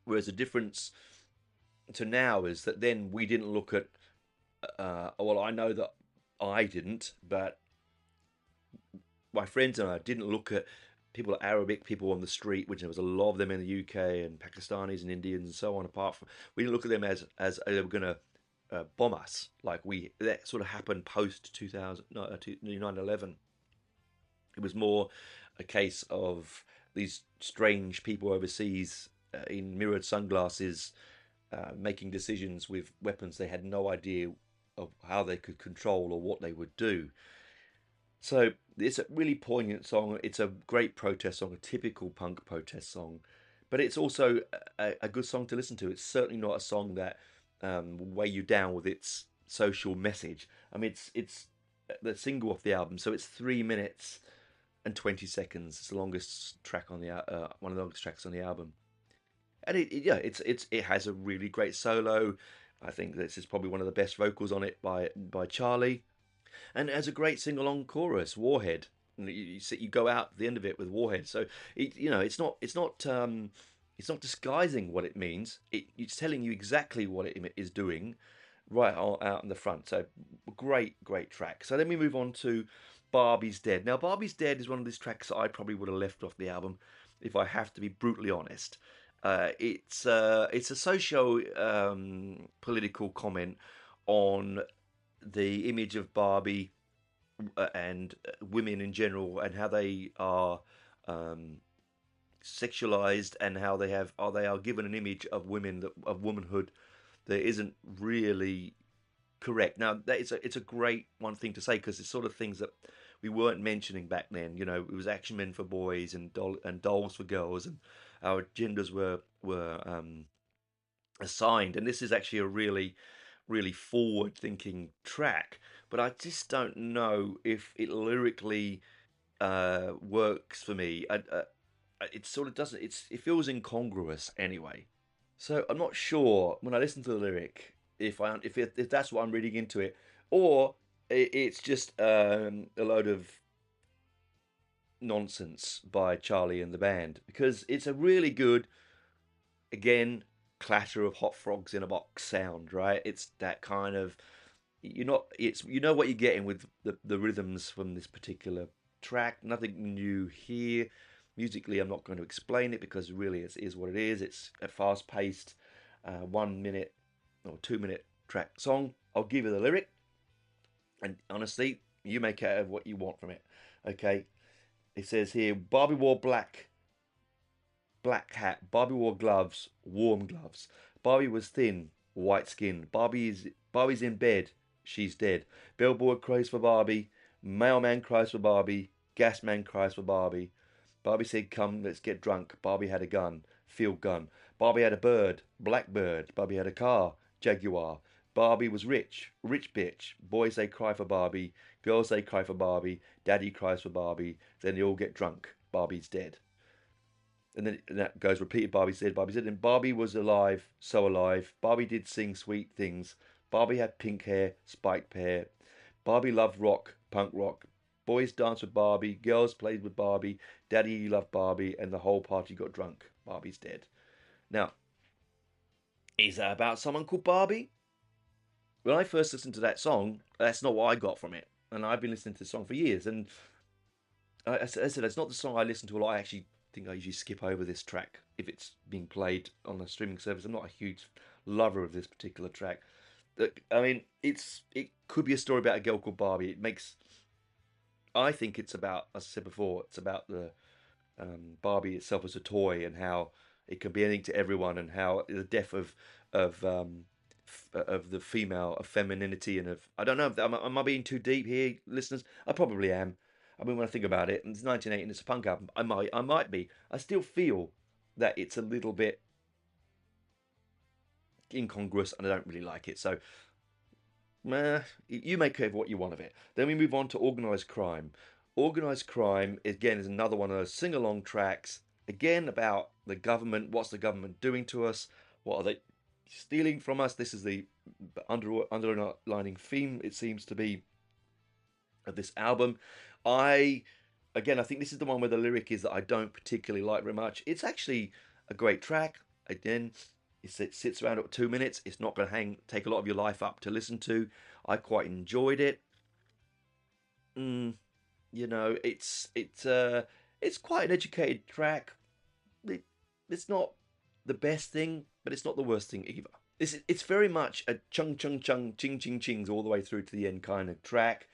Whereas the difference to now is that then we didn't look at, well, I know that I didn't, but my friends and I didn't look at people, Arabic people on the street, which there was a lot of them in the UK, and Pakistanis and Indians and so on. We didn't look at them as they were going to bomb us, like that sort of happened post 9/11. It was more a case of these strange people overseas in mirrored sunglasses making decisions with weapons they had no idea of how they could control or what they would do. So it's a really poignant song. It's a great protest song, a typical punk protest song, but it's also a good song to listen to. It's certainly not a song that will weigh you down with its social message. I mean, it's the single off the album, so it's 3 minutes and 20 seconds. It's the longest track on the one of the longest tracks on the album, and it has a really great solo. I think this is probably one of the best vocals on it by Charlie. And it has a great sing-along chorus, Warhead. You go out at the end of it with Warhead. So it's not It's not disguising what it means. It's telling you exactly what it is doing right out in the front. So great track. So then we move on to Barbie's Dead. Now Barbie's Dead is one of these tracks that I probably would have left off the album if I have to be brutally honest. It's a socio political comment on the image of Barbie and women in general, and how they are sexualized, and how they are given an image of women, of womanhood, that isn't really correct. Now it's a great one thing to say, because it's sort of things that we weren't mentioning back then. You know, it was action men for boys and dolls for girls, and our genders were assigned. And this is actually a really forward thinking track, but I just don't know if it lyrically works for me. It sort of doesn't. It feels incongruous anyway. So I'm not sure when I listen to the lyric if that's what I'm reading into it, or it's just a load of nonsense by Charlie and the band, because it's a really good, again, clatter of hot frogs in a box sound, right? It's that kind of, you know what you're getting with the rhythms from this particular track. Nothing new here. Musically, I'm not going to explain it, because really it is what it is. It's a fast-paced 1 minute or 2 minute track song. I'll give you the lyric, and honestly, you make out of what you want from it. Okay, it says here, Barbie wore black hat. Barbie wore gloves, warm gloves. Barbie was thin, white skin. Barbie's in bed, she's dead. Billboard cries for Barbie. Mailman cries for Barbie. Gas man cries for Barbie. Barbie said, come, let's get drunk. Barbie had a gun, field gun. Barbie had a bird, blackbird. Barbie had a car, Jaguar. Barbie was rich bitch. Boys, they cry for Barbie. Girls, they cry for Barbie. Daddy cries for Barbie. Then they all get drunk. Barbie's dead. And then that goes repeated. Barbie's dead. Barbie's dead. And Barbie was alive, so alive. Barbie did sing sweet things. Barbie had pink hair, spiked hair. Barbie loved rock, punk rock. Boys danced with Barbie. Girls played with Barbie. Daddy loved Barbie. And the whole party got drunk. Barbie's dead. Now, is that about someone called Barbie? When I first listened to that song, that's not what I got from it. And I've been listening to the song for years. And I said, it's not the song I listen to a lot. I actually think I usually skip over this track if it's being played on a streaming service. I'm not a huge lover of this particular track. I mean, it could be a story about a girl called Barbie. I think it's about, as I said before, it's about the Barbie itself as a toy, and how it can be anything to everyone, and how the death of the female, of femininity, and of, I don't know, am I being too deep here, listeners? I probably am. I mean, when I think about it, and it's 1980 and it's a punk album, I might be. I still feel that it's a little bit incongruous, and I don't really like it. So, you make of what you want of it. Then we move on to Organised Crime. Organised Crime, again, is another one of those sing-along tracks, again, about the government. What's the government doing to us? What are they stealing from us? This is the underlining theme, it seems to be, of this album. I think this is the one where the lyric is that I don't particularly like very much. It's actually a great track. Again, it sits around at 2 minutes. It's not going to take a lot of your life up to listen to. I quite enjoyed it. You know, it's quite an educated track. It's not the best thing, but it's not the worst thing either. It's very much a chung chung chung ching ching chings all the way through to the end kind of track.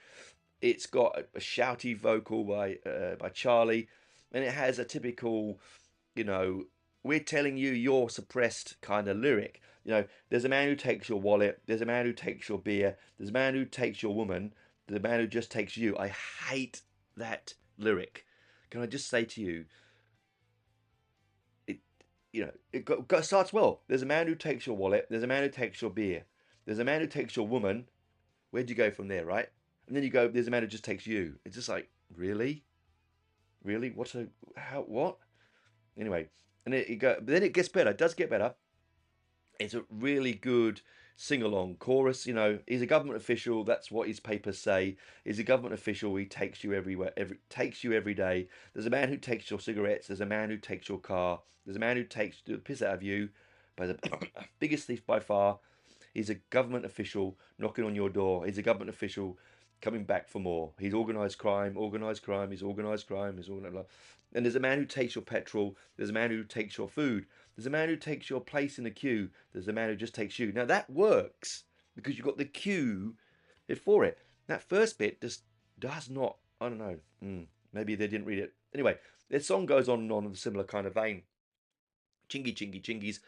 It's got a shouty vocal by Charlie, and it has a typical, you know, we're telling you you're suppressed kind of lyric. You know, there's a man who takes your wallet, there's a man who takes your beer, there's a man who takes your woman, there's a man who just takes you. I hate that lyric. Can I just say to you, it starts well. There's a man who takes your wallet, there's a man who takes your beer, there's a man who takes your woman. Where'd you go from there, right? And then you go, there's a man who just takes you. It's just like, really? Really? What? Anyway, and then it gets better. It does get better. It's a really good sing-along chorus. You know, he's a government official. That's what his papers say. He's a government official. He takes you everywhere. Takes you every day. There's a man who takes your cigarettes. There's a man who takes your car. There's a man who takes the piss out of you. By the biggest thief by far. He's a government official knocking on your door. He's a government official coming back for more. He's organised crime. Organised crime. He's organised crime. He's organised. And there's a man who takes your petrol. There's a man who takes your food. There's a man who takes your place in the queue. There's a man who just takes you. Now that works because you've got the queue before it. That first bit just does not. I don't know. Maybe they didn't read it. Anyway, this song goes on and on in a similar kind of vein. Chingy, chingy, chingies.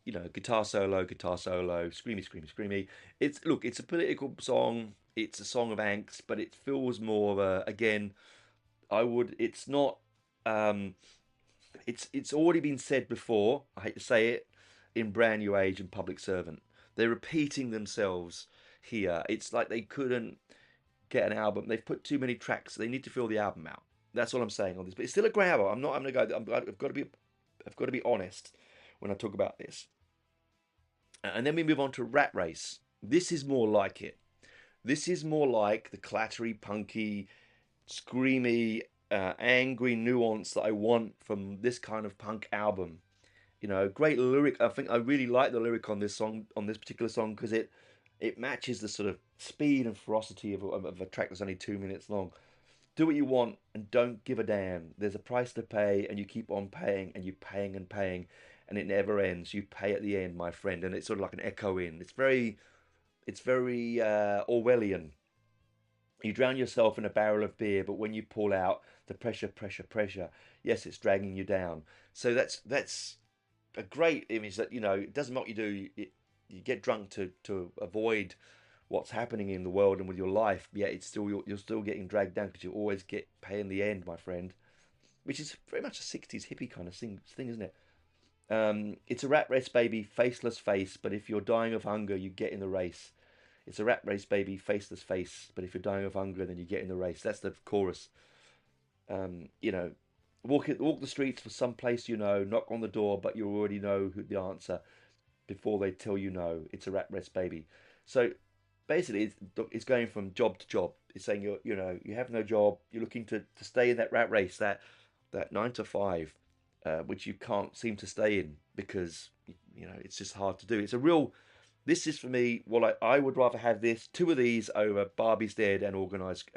You know, guitar solo, screamy, screamy, screamy. It's a political song. It's a song of angst, but it feels more of a, again, it's not, it's already been said before, I hate to say it, in Brand New Age and Public Servant. They're repeating themselves here. It's like they couldn't get an album. They've put too many tracks. They need to fill the album out. That's all I'm saying on this. But it's still a grabber. I'm going to go. I've got to be honest when I talk about this. And then we move on to Rat Race. This is more like it. This is more like the clattery, punky, screamy, angry nuance that I want from this kind of punk album. You know, great lyric. I think I really like the lyric on this song, on this particular song, because it matches the sort of speed and ferocity of a track that's only 2 minutes long. Do what you want and don't give a damn. There's a price to pay, and you keep on paying, and you're paying and paying, and it never ends. You pay at the end, my friend, and it's sort of like an echo in. It's very Orwellian. You drown yourself in a barrel of beer, but when you pull out, the pressure, yes, it's dragging you down. So that's a great image that, you know, it doesn't matter what you do. You get drunk to avoid what's happening in the world and with your life, yet it's still you're still getting dragged down because you always get pay in the end, my friend. Which is very much a 60s hippie kind of thing, isn't it? It's a rat race, baby, faceless face, but if you're dying of hunger, you get in the race. It's a rat race, baby, faceless face, but if you're dying of hunger, then you get in the race. That's the chorus. You know, walk the streets for some place you know, knock on the door, but you already know who the answer before they tell you no. It's a rat race, baby. So basically, it's going from job to job. It's saying you have no job. You're looking to stay in that rat race, that 9 to 5, which you can't seem to stay in because it's just hard to do. It's a real. This is for me. Well, I would rather have two of these over Barbie's Dead and organized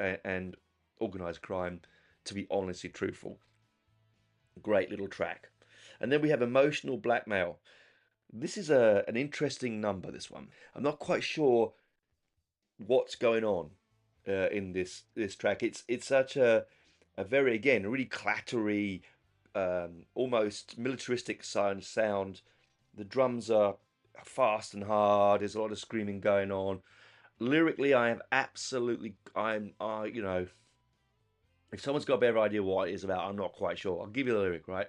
crime. To be honestly truthful, great little track. And then we have Emotional Blackmail. This is an interesting number. This one, I'm not quite sure what's going on in this track. It's such a very, again, a really clattery, almost militaristic sound. The drums are fast and hard. There's a lot of screaming going on. Lyrically, if someone's got a better idea what it is about, I'm not quite sure. I'll give you the lyric, right?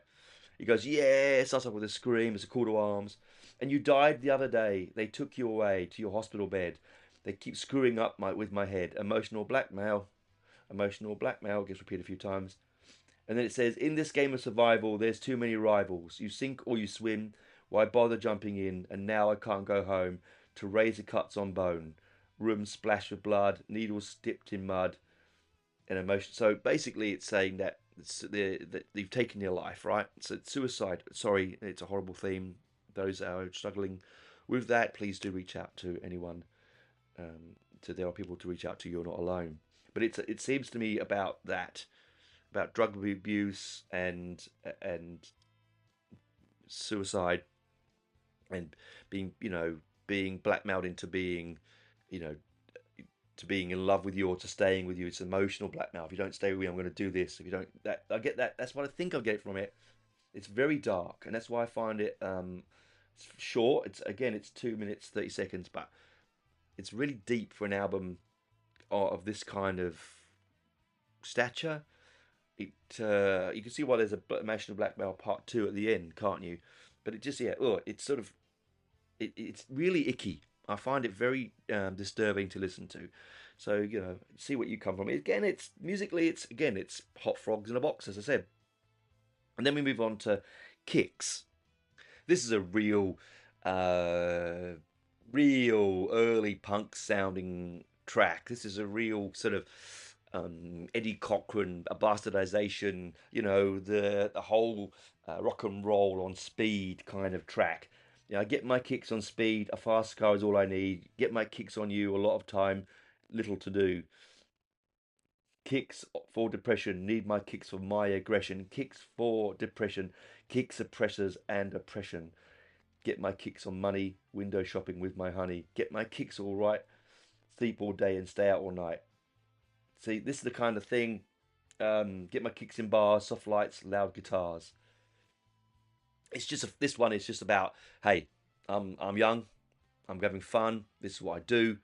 He goes, yeah, it starts off with a scream, it's a call to arms. And you died the other day. They took you away to your hospital bed. They keep screwing up with my head. Emotional blackmail. Emotional blackmail gets repeated a few times. And then it says, in this game of survival, there's too many rivals. You sink or you swim. Why bother jumping in? And now I can't go home to razor cuts on bone. Room splashed with blood. Needles dipped in mud. And emotion. So basically it's saying that they've taken your life, right? So it's suicide. Sorry, it's a horrible theme. Those that are struggling with that, please do reach out to anyone. There are people to reach out to. You're not alone. But it seems to me about drug abuse and suicide and being blackmailed into being, to being in love with you or to staying with you. It's emotional blackmail. If you don't stay with me, I'm going to do this. If you don't, I get that. That's what I think I get from it. It's very dark, and that's why I find it short. It's 2 minutes 30 seconds, but it's really deep for an album of this kind of stature. You can see why there's a Emotional Blackmail Part 2 at the end, can't you? But it just it's sort of it's really icky. I find it very disturbing to listen to. So, see what you come from. Again, it's Hot Frogs in a Box, as I said. And then we move on to Kicks. This is a real early punk sounding track. This is a real sort of Eddie Cochran, a bastardization, the whole rock and roll on speed kind of track. I get my kicks on speed. A fast car is all I need. Get my kicks on you. A lot of time, little to do. Kicks for depression. Need my kicks for my aggression. Kicks for depression. Kicks oppressors and oppression. Get my kicks on money. Window shopping with my honey. Get my kicks all right. Sleep all day and stay out all night. See, this is the kind of thing. Get my kicks in bars, soft lights, loud guitars. It's just this one is just about, hey, I'm young, I'm having fun. This is what I do.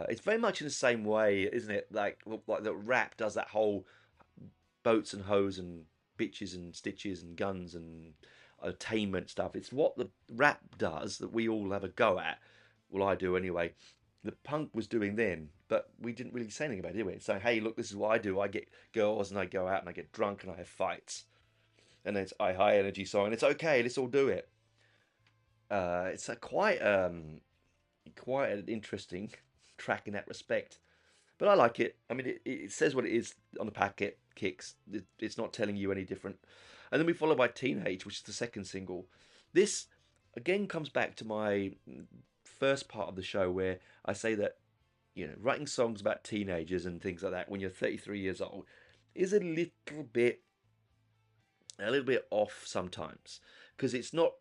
It's very much in the same way, isn't it? Like the rap does that whole boats and hoes and bitches and stitches and guns and attainment stuff. It's what the rap does that we all have a go at. Well, I do anyway. The punk was doing then, but we didn't really say anything about it, did we? Saying, hey, look, this is what I do. I get girls and I go out and I get drunk and I have fights. And it's a high energy song, and it's okay. Let's all do it. It's a quite an interesting track in that respect, but I like it. I mean, it says what it is on the packet. Kicks. It's not telling you any different. And then we follow by Teenage, which is the second single. This again comes back to my first part of the show where I say that writing songs about teenagers and things like that when you're 33 years old is a little bit off sometimes, because it's not,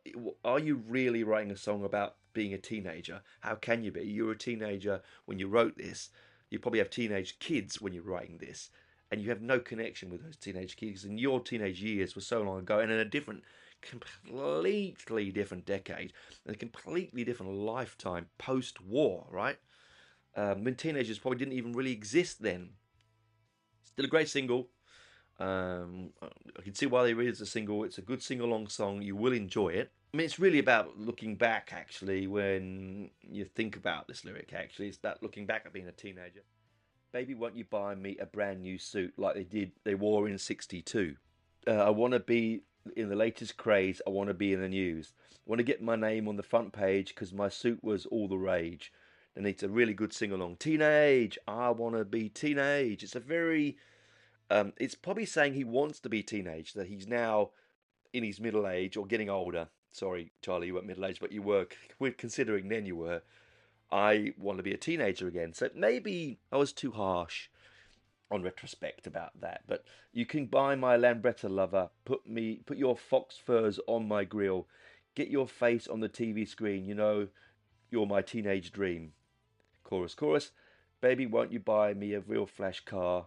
are you really writing a song about being a teenager? How can you be? You were a teenager when you wrote this. You probably have teenage kids when you're writing this, and you have no connection with those teenage kids, and your teenage years were so long ago and in a completely different decade and a completely different lifetime post-war, right? When teenagers probably didn't even really exist then. Still a great single. I can see why they read it as a single. It's a good sing-along song. You will enjoy it. I mean, it's really about looking back, actually, when you think about this lyric, actually. It's that looking back at being a teenager. Baby, won't you buy me a brand new suit like they wore in 62? I want to be in the latest craze. I want to be in the news. I want to get my name on the front page because my suit was all the rage. And it's a really good sing-along. Teenage, I want to be teenage. It's a very... it's probably saying he wants to be teenage, that he's now in his middle age or getting older. Sorry, Charlie, you weren't middle aged, but we're considering then you were. I want to be a teenager again. So maybe I was too harsh on retrospect about that. But you can buy my Lambretta lover, put your fox furs on my grill, get your face on the TV screen, you're my teenage dream. Chorus, baby, won't you buy me a real flash car?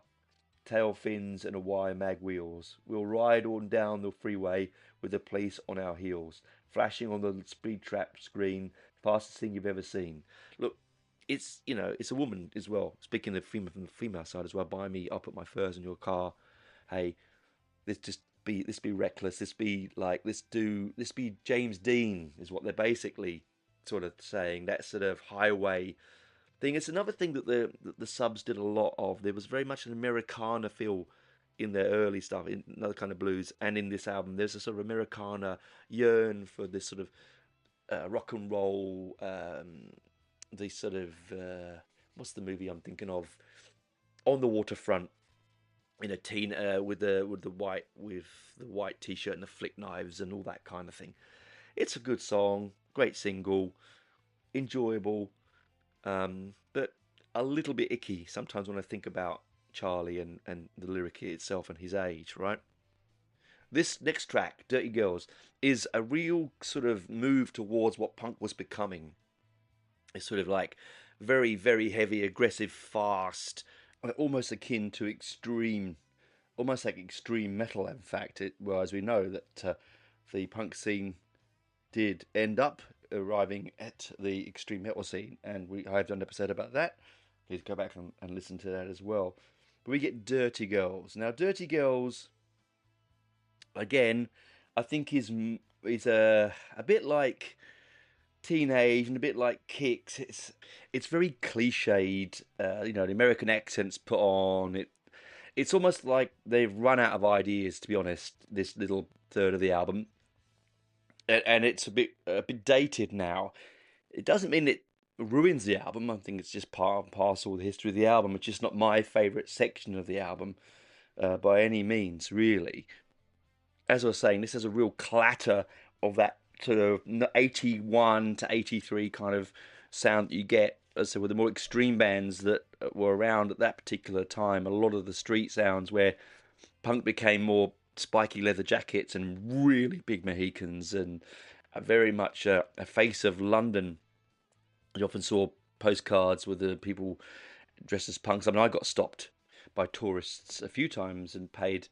Tail fins and a wire mag wheels. We'll ride on down the freeway with the police on our heels, flashing on the speed trap screen, fastest thing you've ever seen. Look, it's a woman as well. Speaking of from the female side as well, buy me, I'll put my furs in your car. Hey, let's be reckless. Let's be James Dean is what they're basically sort of saying. That sort of highway thing. It's another thing that the subs did a lot of. There was very much an Americana feel in their early stuff, in another kind of blues, and in this album there's a sort of Americana yearn for this sort of rock and roll, the sort of what's the movie I'm thinking of? On the Waterfront, in a teen with the white t-shirt and the flick knives and all that kind of thing. It's a good song, great single, enjoyable. But a little bit icky sometimes when I think about Charlie and the lyric itself and his age, right? This next track, Dirty Girls, is a real sort of move towards what punk was becoming. It's sort of like very, very heavy, aggressive, fast, almost akin to extreme metal, in fact. As we know that the punk scene did end up arriving at the extreme metal scene, and I've done an episode about that. Please go back and listen to that as well. But we get Dirty Girls. Now, Dirty Girls, again, I think is a bit like Teenage and a bit like Kicks. It's very cliched. The American accents put on it. It's almost like they've run out of ideas, to be honest, this little third of the album. and it's a bit dated now. It doesn't mean it ruins the album. I think it's just part and parcel of the history of the album. It's just not my favourite section of the album by any means, really. As I was saying, this has a real clatter of that sort of 81 to 83 kind of sound that you get, as I said, with the more extreme bands that were around at that particular time. A lot of the street sounds where punk became more spiky leather jackets and really big Mohicans, and very much a face of London. You often saw postcards with the people dressed as punks. I mean, I got stopped by tourists a few times and paid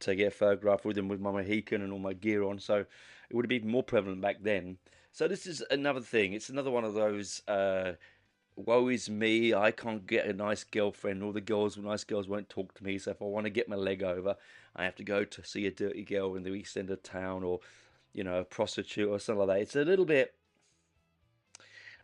to get a photograph with them with my Mohican and all my gear on. So it would have been more prevalent back then. So this is another thing. It's another one of those, woe is me, I can't get a nice girlfriend. All the nice girls won't talk to me. So if I want to get my leg over, I have to go to see a dirty girl in the east end of town, or, a prostitute or something like that. It's a little bit,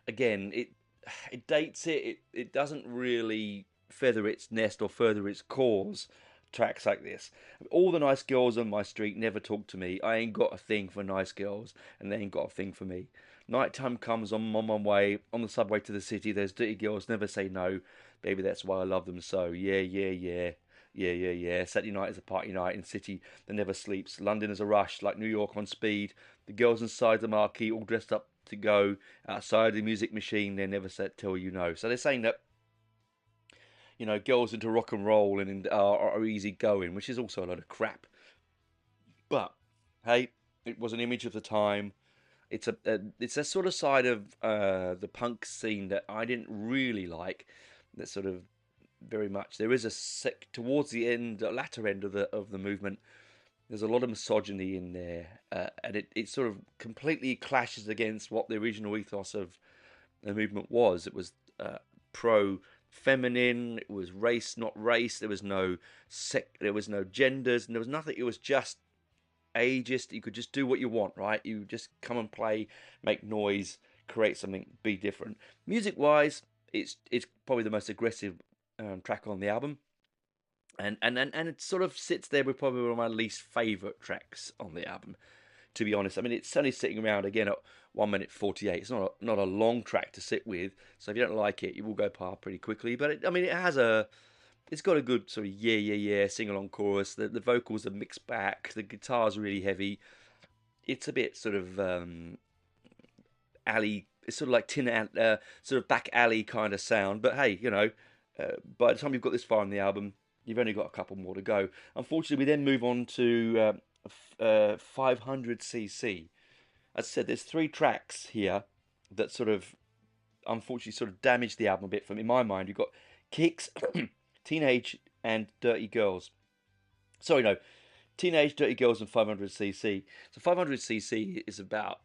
again, it dates it. It doesn't really feather its nest or further its cause. Tracks like this. All the nice girls on my street never talk to me. I ain't got a thing for nice girls, and they ain't got a thing for me. Nighttime comes, I'm on my way, on the subway to the city. There's dirty girls, never say no. Baby, that's why I love them so. Yeah, yeah, yeah. Yeah, yeah, yeah. Saturday night is a party night in city that never sleeps. London is a rush, like New York on speed. The girls inside the marquee, all dressed up to go. Outside the music machine, they never tell you no. So they're saying that, girls into rock and roll and are easy going, which is also a lot of crap. But hey, it was an image of the time. It's a sort of side of the punk scene that I didn't really like. That sort of very much. There is towards the end, the latter end of the movement. There's a lot of misogyny in there, and it sort of completely clashes against what the original ethos of the movement was. It was pro-feminine. It was race, not race. There was no there was no genders, and there was nothing. It was just ageist. You could just do what you want, right? You just come and play, make noise, create something, be different. Music-wise, it's probably the most aggressive track on the album. And it sort of sits there with probably one of my least favourite tracks on the album, to be honest. I mean, it's only sitting around again at 1 minute 48. It's not a long track to sit with, so if you don't like it, you will go past pretty quickly. But it's got a good sort of yeah yeah yeah sing along chorus. The vocals are mixed back. The guitar's really heavy. It's a bit sort of alley. It's sort of like sort of back alley kind of sound. But hey, by the time you've got this far in the album, you've only got a couple more to go. Unfortunately, we then move on to 500cc. As I said, there's 3 tracks here that sort of, unfortunately, sort of damage the album a bit. In my mind, you've got Kicks, Teenage, and Dirty Girls. Sorry, no. Teenage, Dirty Girls, and 500cc. So 500cc is about...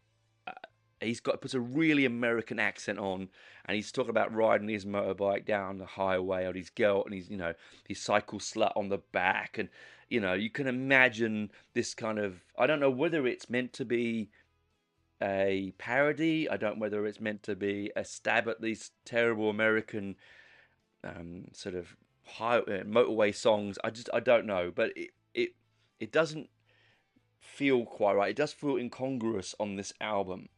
puts a really American accent on, and he's talking about riding his motorbike down the highway on his girl, and his cycle slut on the back, and you can imagine this kind of, I don't know whether it's meant to be a parody, I don't know whether it's meant to be a stab at these terrible American sort of motorway songs. I don't know, but it doesn't feel quite right. It does feel incongruous on this album.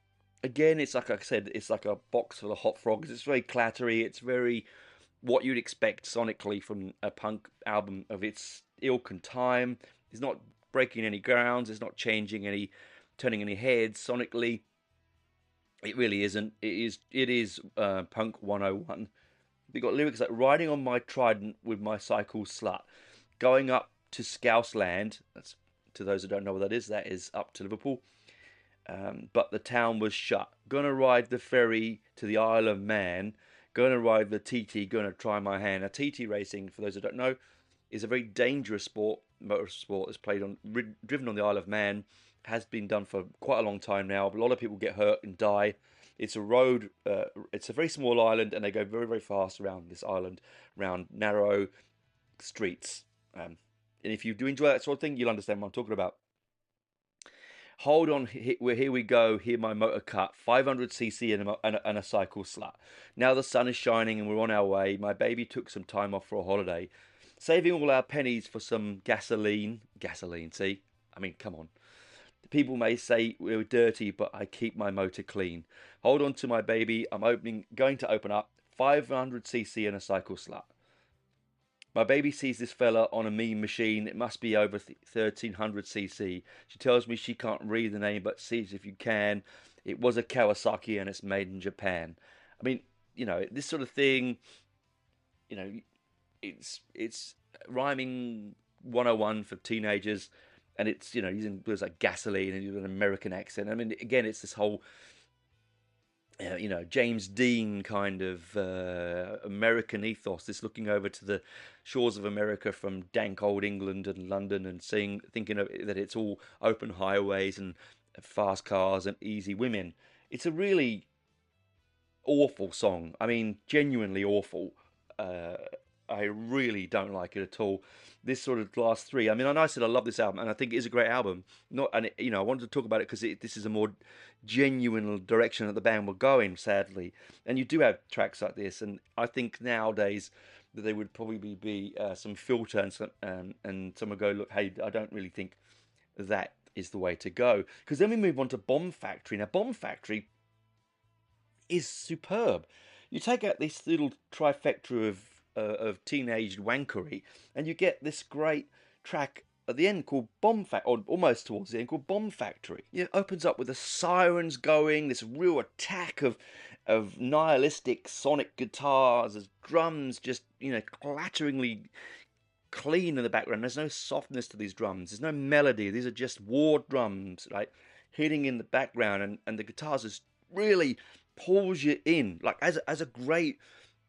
Again, it's like I said, it's like a box full of hot frogs. It's very clattery. It's very what you'd expect sonically from a punk album of its ilk and time. It's not breaking any grounds. It's not turning any heads sonically. It really isn't. It is punk 101. We've got lyrics like riding on my trident with my cycle slut, going up to Scousland. That's, to those who don't know what that is up to Liverpool. But the town was shut. Gonna ride the ferry to the Isle of Man. Gonna ride the TT. Gonna try my hand. Now, TT racing, for those who don't know, is a very dangerous motorsport that's driven on the Isle of Man. Has been done for quite a long time now. A lot of people get hurt and die. It's a road. It's a very small island, and they go very, very fast around this island, around narrow streets. And if you do enjoy that sort of thing, you'll understand what I'm talking about. Hold on, here we go, hear my motor cut, 500cc and a cycle slut. Now the sun is shining and we're on our way. My baby took some time off for a holiday. Saving all our pennies for some gasoline. Gasoline, see? I mean, come on. People may say we're dirty, but I keep my motor clean. Hold on to my baby. I'm going to open up 500cc and a cycle slut. My baby sees this fella on a mean machine. It must be over 1300cc. She tells me she can't read the name, but sees if you can. It was a Kawasaki and it's made in Japan. I mean, this sort of thing, it's rhyming 101 for teenagers, and it's, using words like gasoline and an American accent. I mean, again, it's this whole James Dean kind of American ethos, this looking over to the shores of America from dank old England and London and thinking that it's all open highways and fast cars and easy women. It's a really awful song. I mean, genuinely awful. I really don't like it at all. This sort of last three. I mean, I know I said I love this album, and I think it is a great album. I wanted to talk about it because this is a more genuine direction that the band were going. Sadly, and you do have tracks like this, and I think nowadays that there would probably be some filter and someone go, look, hey, I don't really think that is the way to go. Because then we move on to Bomb Factory. Now, Bomb Factory is superb. You take out this little trifecta of teenage wankery, and you get this great track at the end called Bomb Factory, or almost towards the end, called Bomb Factory. It opens up with the sirens going, this real attack of nihilistic sonic guitars, as drums just, clatteringly clean in the background. There's no softness to these drums. There's no melody. These are just war drums, right, hitting in the background, and the guitars just really pulls you in, like as a great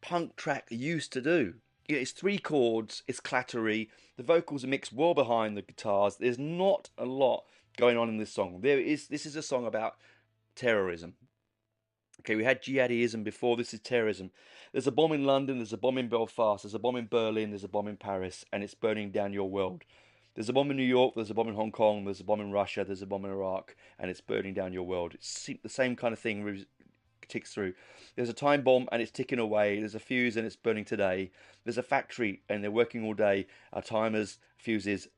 punk track used to do. It's three chords, it's clattery, the vocals are mixed well behind the guitars. There's not a lot going on in this song. This is a song about terrorism. Okay, we had jihadism before, this is terrorism. There's a bomb in London, there's a bomb in Belfast, there's a bomb in Berlin, there's a bomb in Paris, and it's burning down your world. There's a bomb in New York, there's a bomb in Hong Kong, there's a bomb in Russia, there's a bomb in Iraq, and it's burning down your world. It's the same kind of thing ticks through. There's a time bomb and it's ticking away. There's a fuse and it's burning today. There's a factory and they're working all day. Our timers, fuses,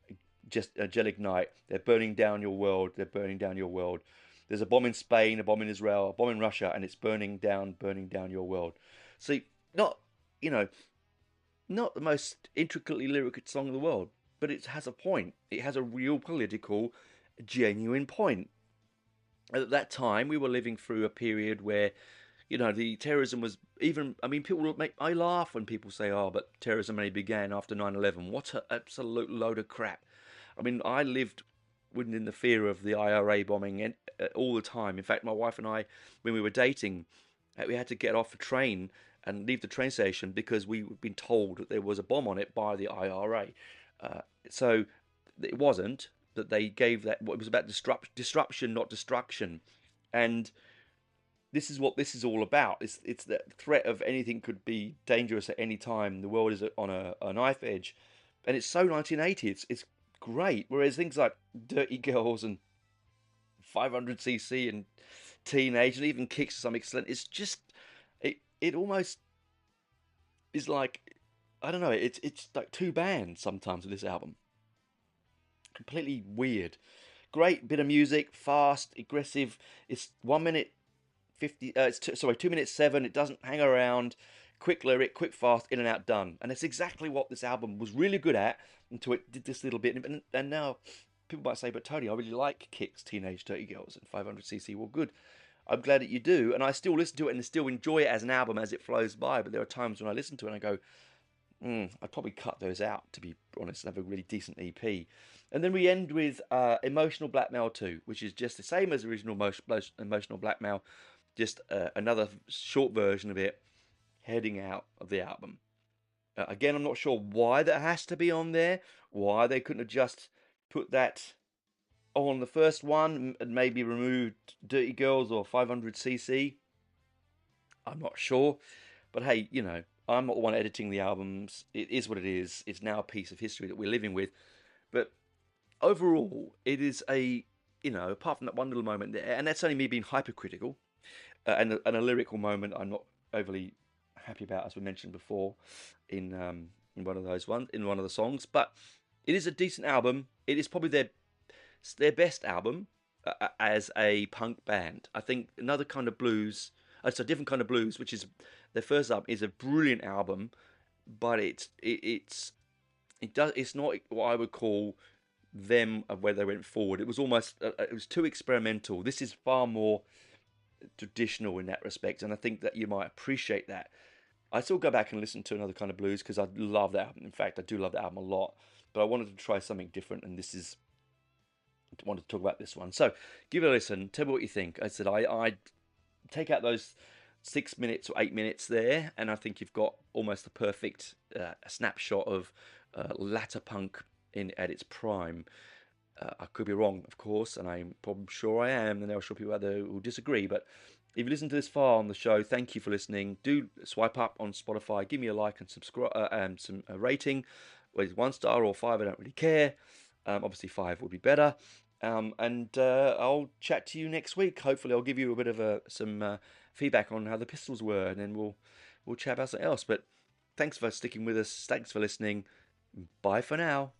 just ignite. They're burning down your world. They're burning down your world. There's a bomb in Spain, a bomb in Israel, a bomb in Russia, and it's burning down your world. See, not the most intricately lyrical song in the world, but it has a point. It has a real political, genuine point. At that time, we were living through a period where, the terrorism was I laugh when people say, oh, but terrorism only began after 9/11. What an absolute load of crap. I mean, I lived within the fear of the IRA bombing all the time. In fact, my wife and I, when we were dating, we had to get off a train and leave the train station because we had been told that there was a bomb on it by the IRA. So it wasn't. That they gave that, what it was about disruption, not destruction. And this is what this is all about. It's the threat of anything could be dangerous at any time. The world is on a knife edge. And it's so 1980, it's great. Whereas things like Dirty Girls and 500cc and Teenage and even Kicks to some extent, it's just, it almost is like, I don't know, it's like two bands sometimes with this album. Completely weird. Great bit of music, fast, aggressive. It's 1 minute 50. 2 minutes 7. It doesn't hang around. Quick lyric, quick fast, in and out, done. And it's exactly what this album was really good at until it did this little bit. And now people might say, but Tony, I really like Kicks, Teenage, Dirty Girls, and 500cc. Well, good. I'm glad that you do, and I still listen to it and still enjoy it as an album as it flows by. But there are times when I listen to it and I go, I'd probably cut those out, to be honest, and have a really decent EP. And then we end with Emotional Blackmail 2, which is just the same as original Emotional Blackmail, just another short version of it, heading out of the album. Again, I'm not sure why that has to be on there, why they couldn't have just put that on the first one and maybe removed Dirty Girls or 500cc. I'm not sure. But hey, I'm not the one editing the albums. It is what it is. It's now a piece of history that we're living with. But overall, it is apart from that one little moment there, and that's only me being hypercritical, and a lyrical moment I'm not overly happy about, as we mentioned before, in one of those ones, in one of the songs. But it is a decent album. It is probably their best album. as a punk band. I think Another Kind of Blues, it's a different kind of blues, which is their first album, is a brilliant album, but it's not what I would call them of where they went forward. It was almost it was too experimental. This is far more traditional in that respect, and I think that you might appreciate that. I still go back and listen to Another Kind of Blues because I love that album. In fact, I do love that album a lot, but I wanted to try something different, and I wanted to talk about this one. So give it a listen, tell me what you think. I said I take out those 6 minutes or 8 minutes there, and I think you've got almost the perfect snapshot of latter punk at its prime. I could be wrong, of course, and I'm probably sure I am, and there are sure people out there who disagree, but if you listen to this far on the show, thank you for listening. Do swipe up on Spotify, give me a like and subscribe, and some rating, whether it's 1 star or 5, I don't really care. Obviously 5 would be better. And I'll chat to you next week. Hopefully I'll give you a bit of some feedback on how the Pistols were, and then we'll chat about something else. But thanks for sticking with us. Thanks for listening. Bye for now.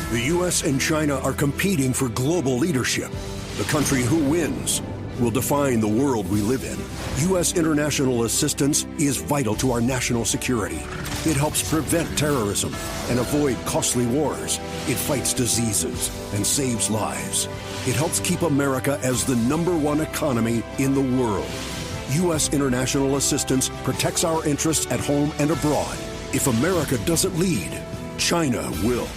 The U.S. and China are competing for global leadership. The country who wins will define the world we live in. U.S. international assistance is vital to our national security. It helps prevent terrorism and avoid costly wars. It fights diseases and saves lives. It helps keep America as the #1 economy in the world. U.S. international assistance protects our interests at home and abroad. If America doesn't lead, China will.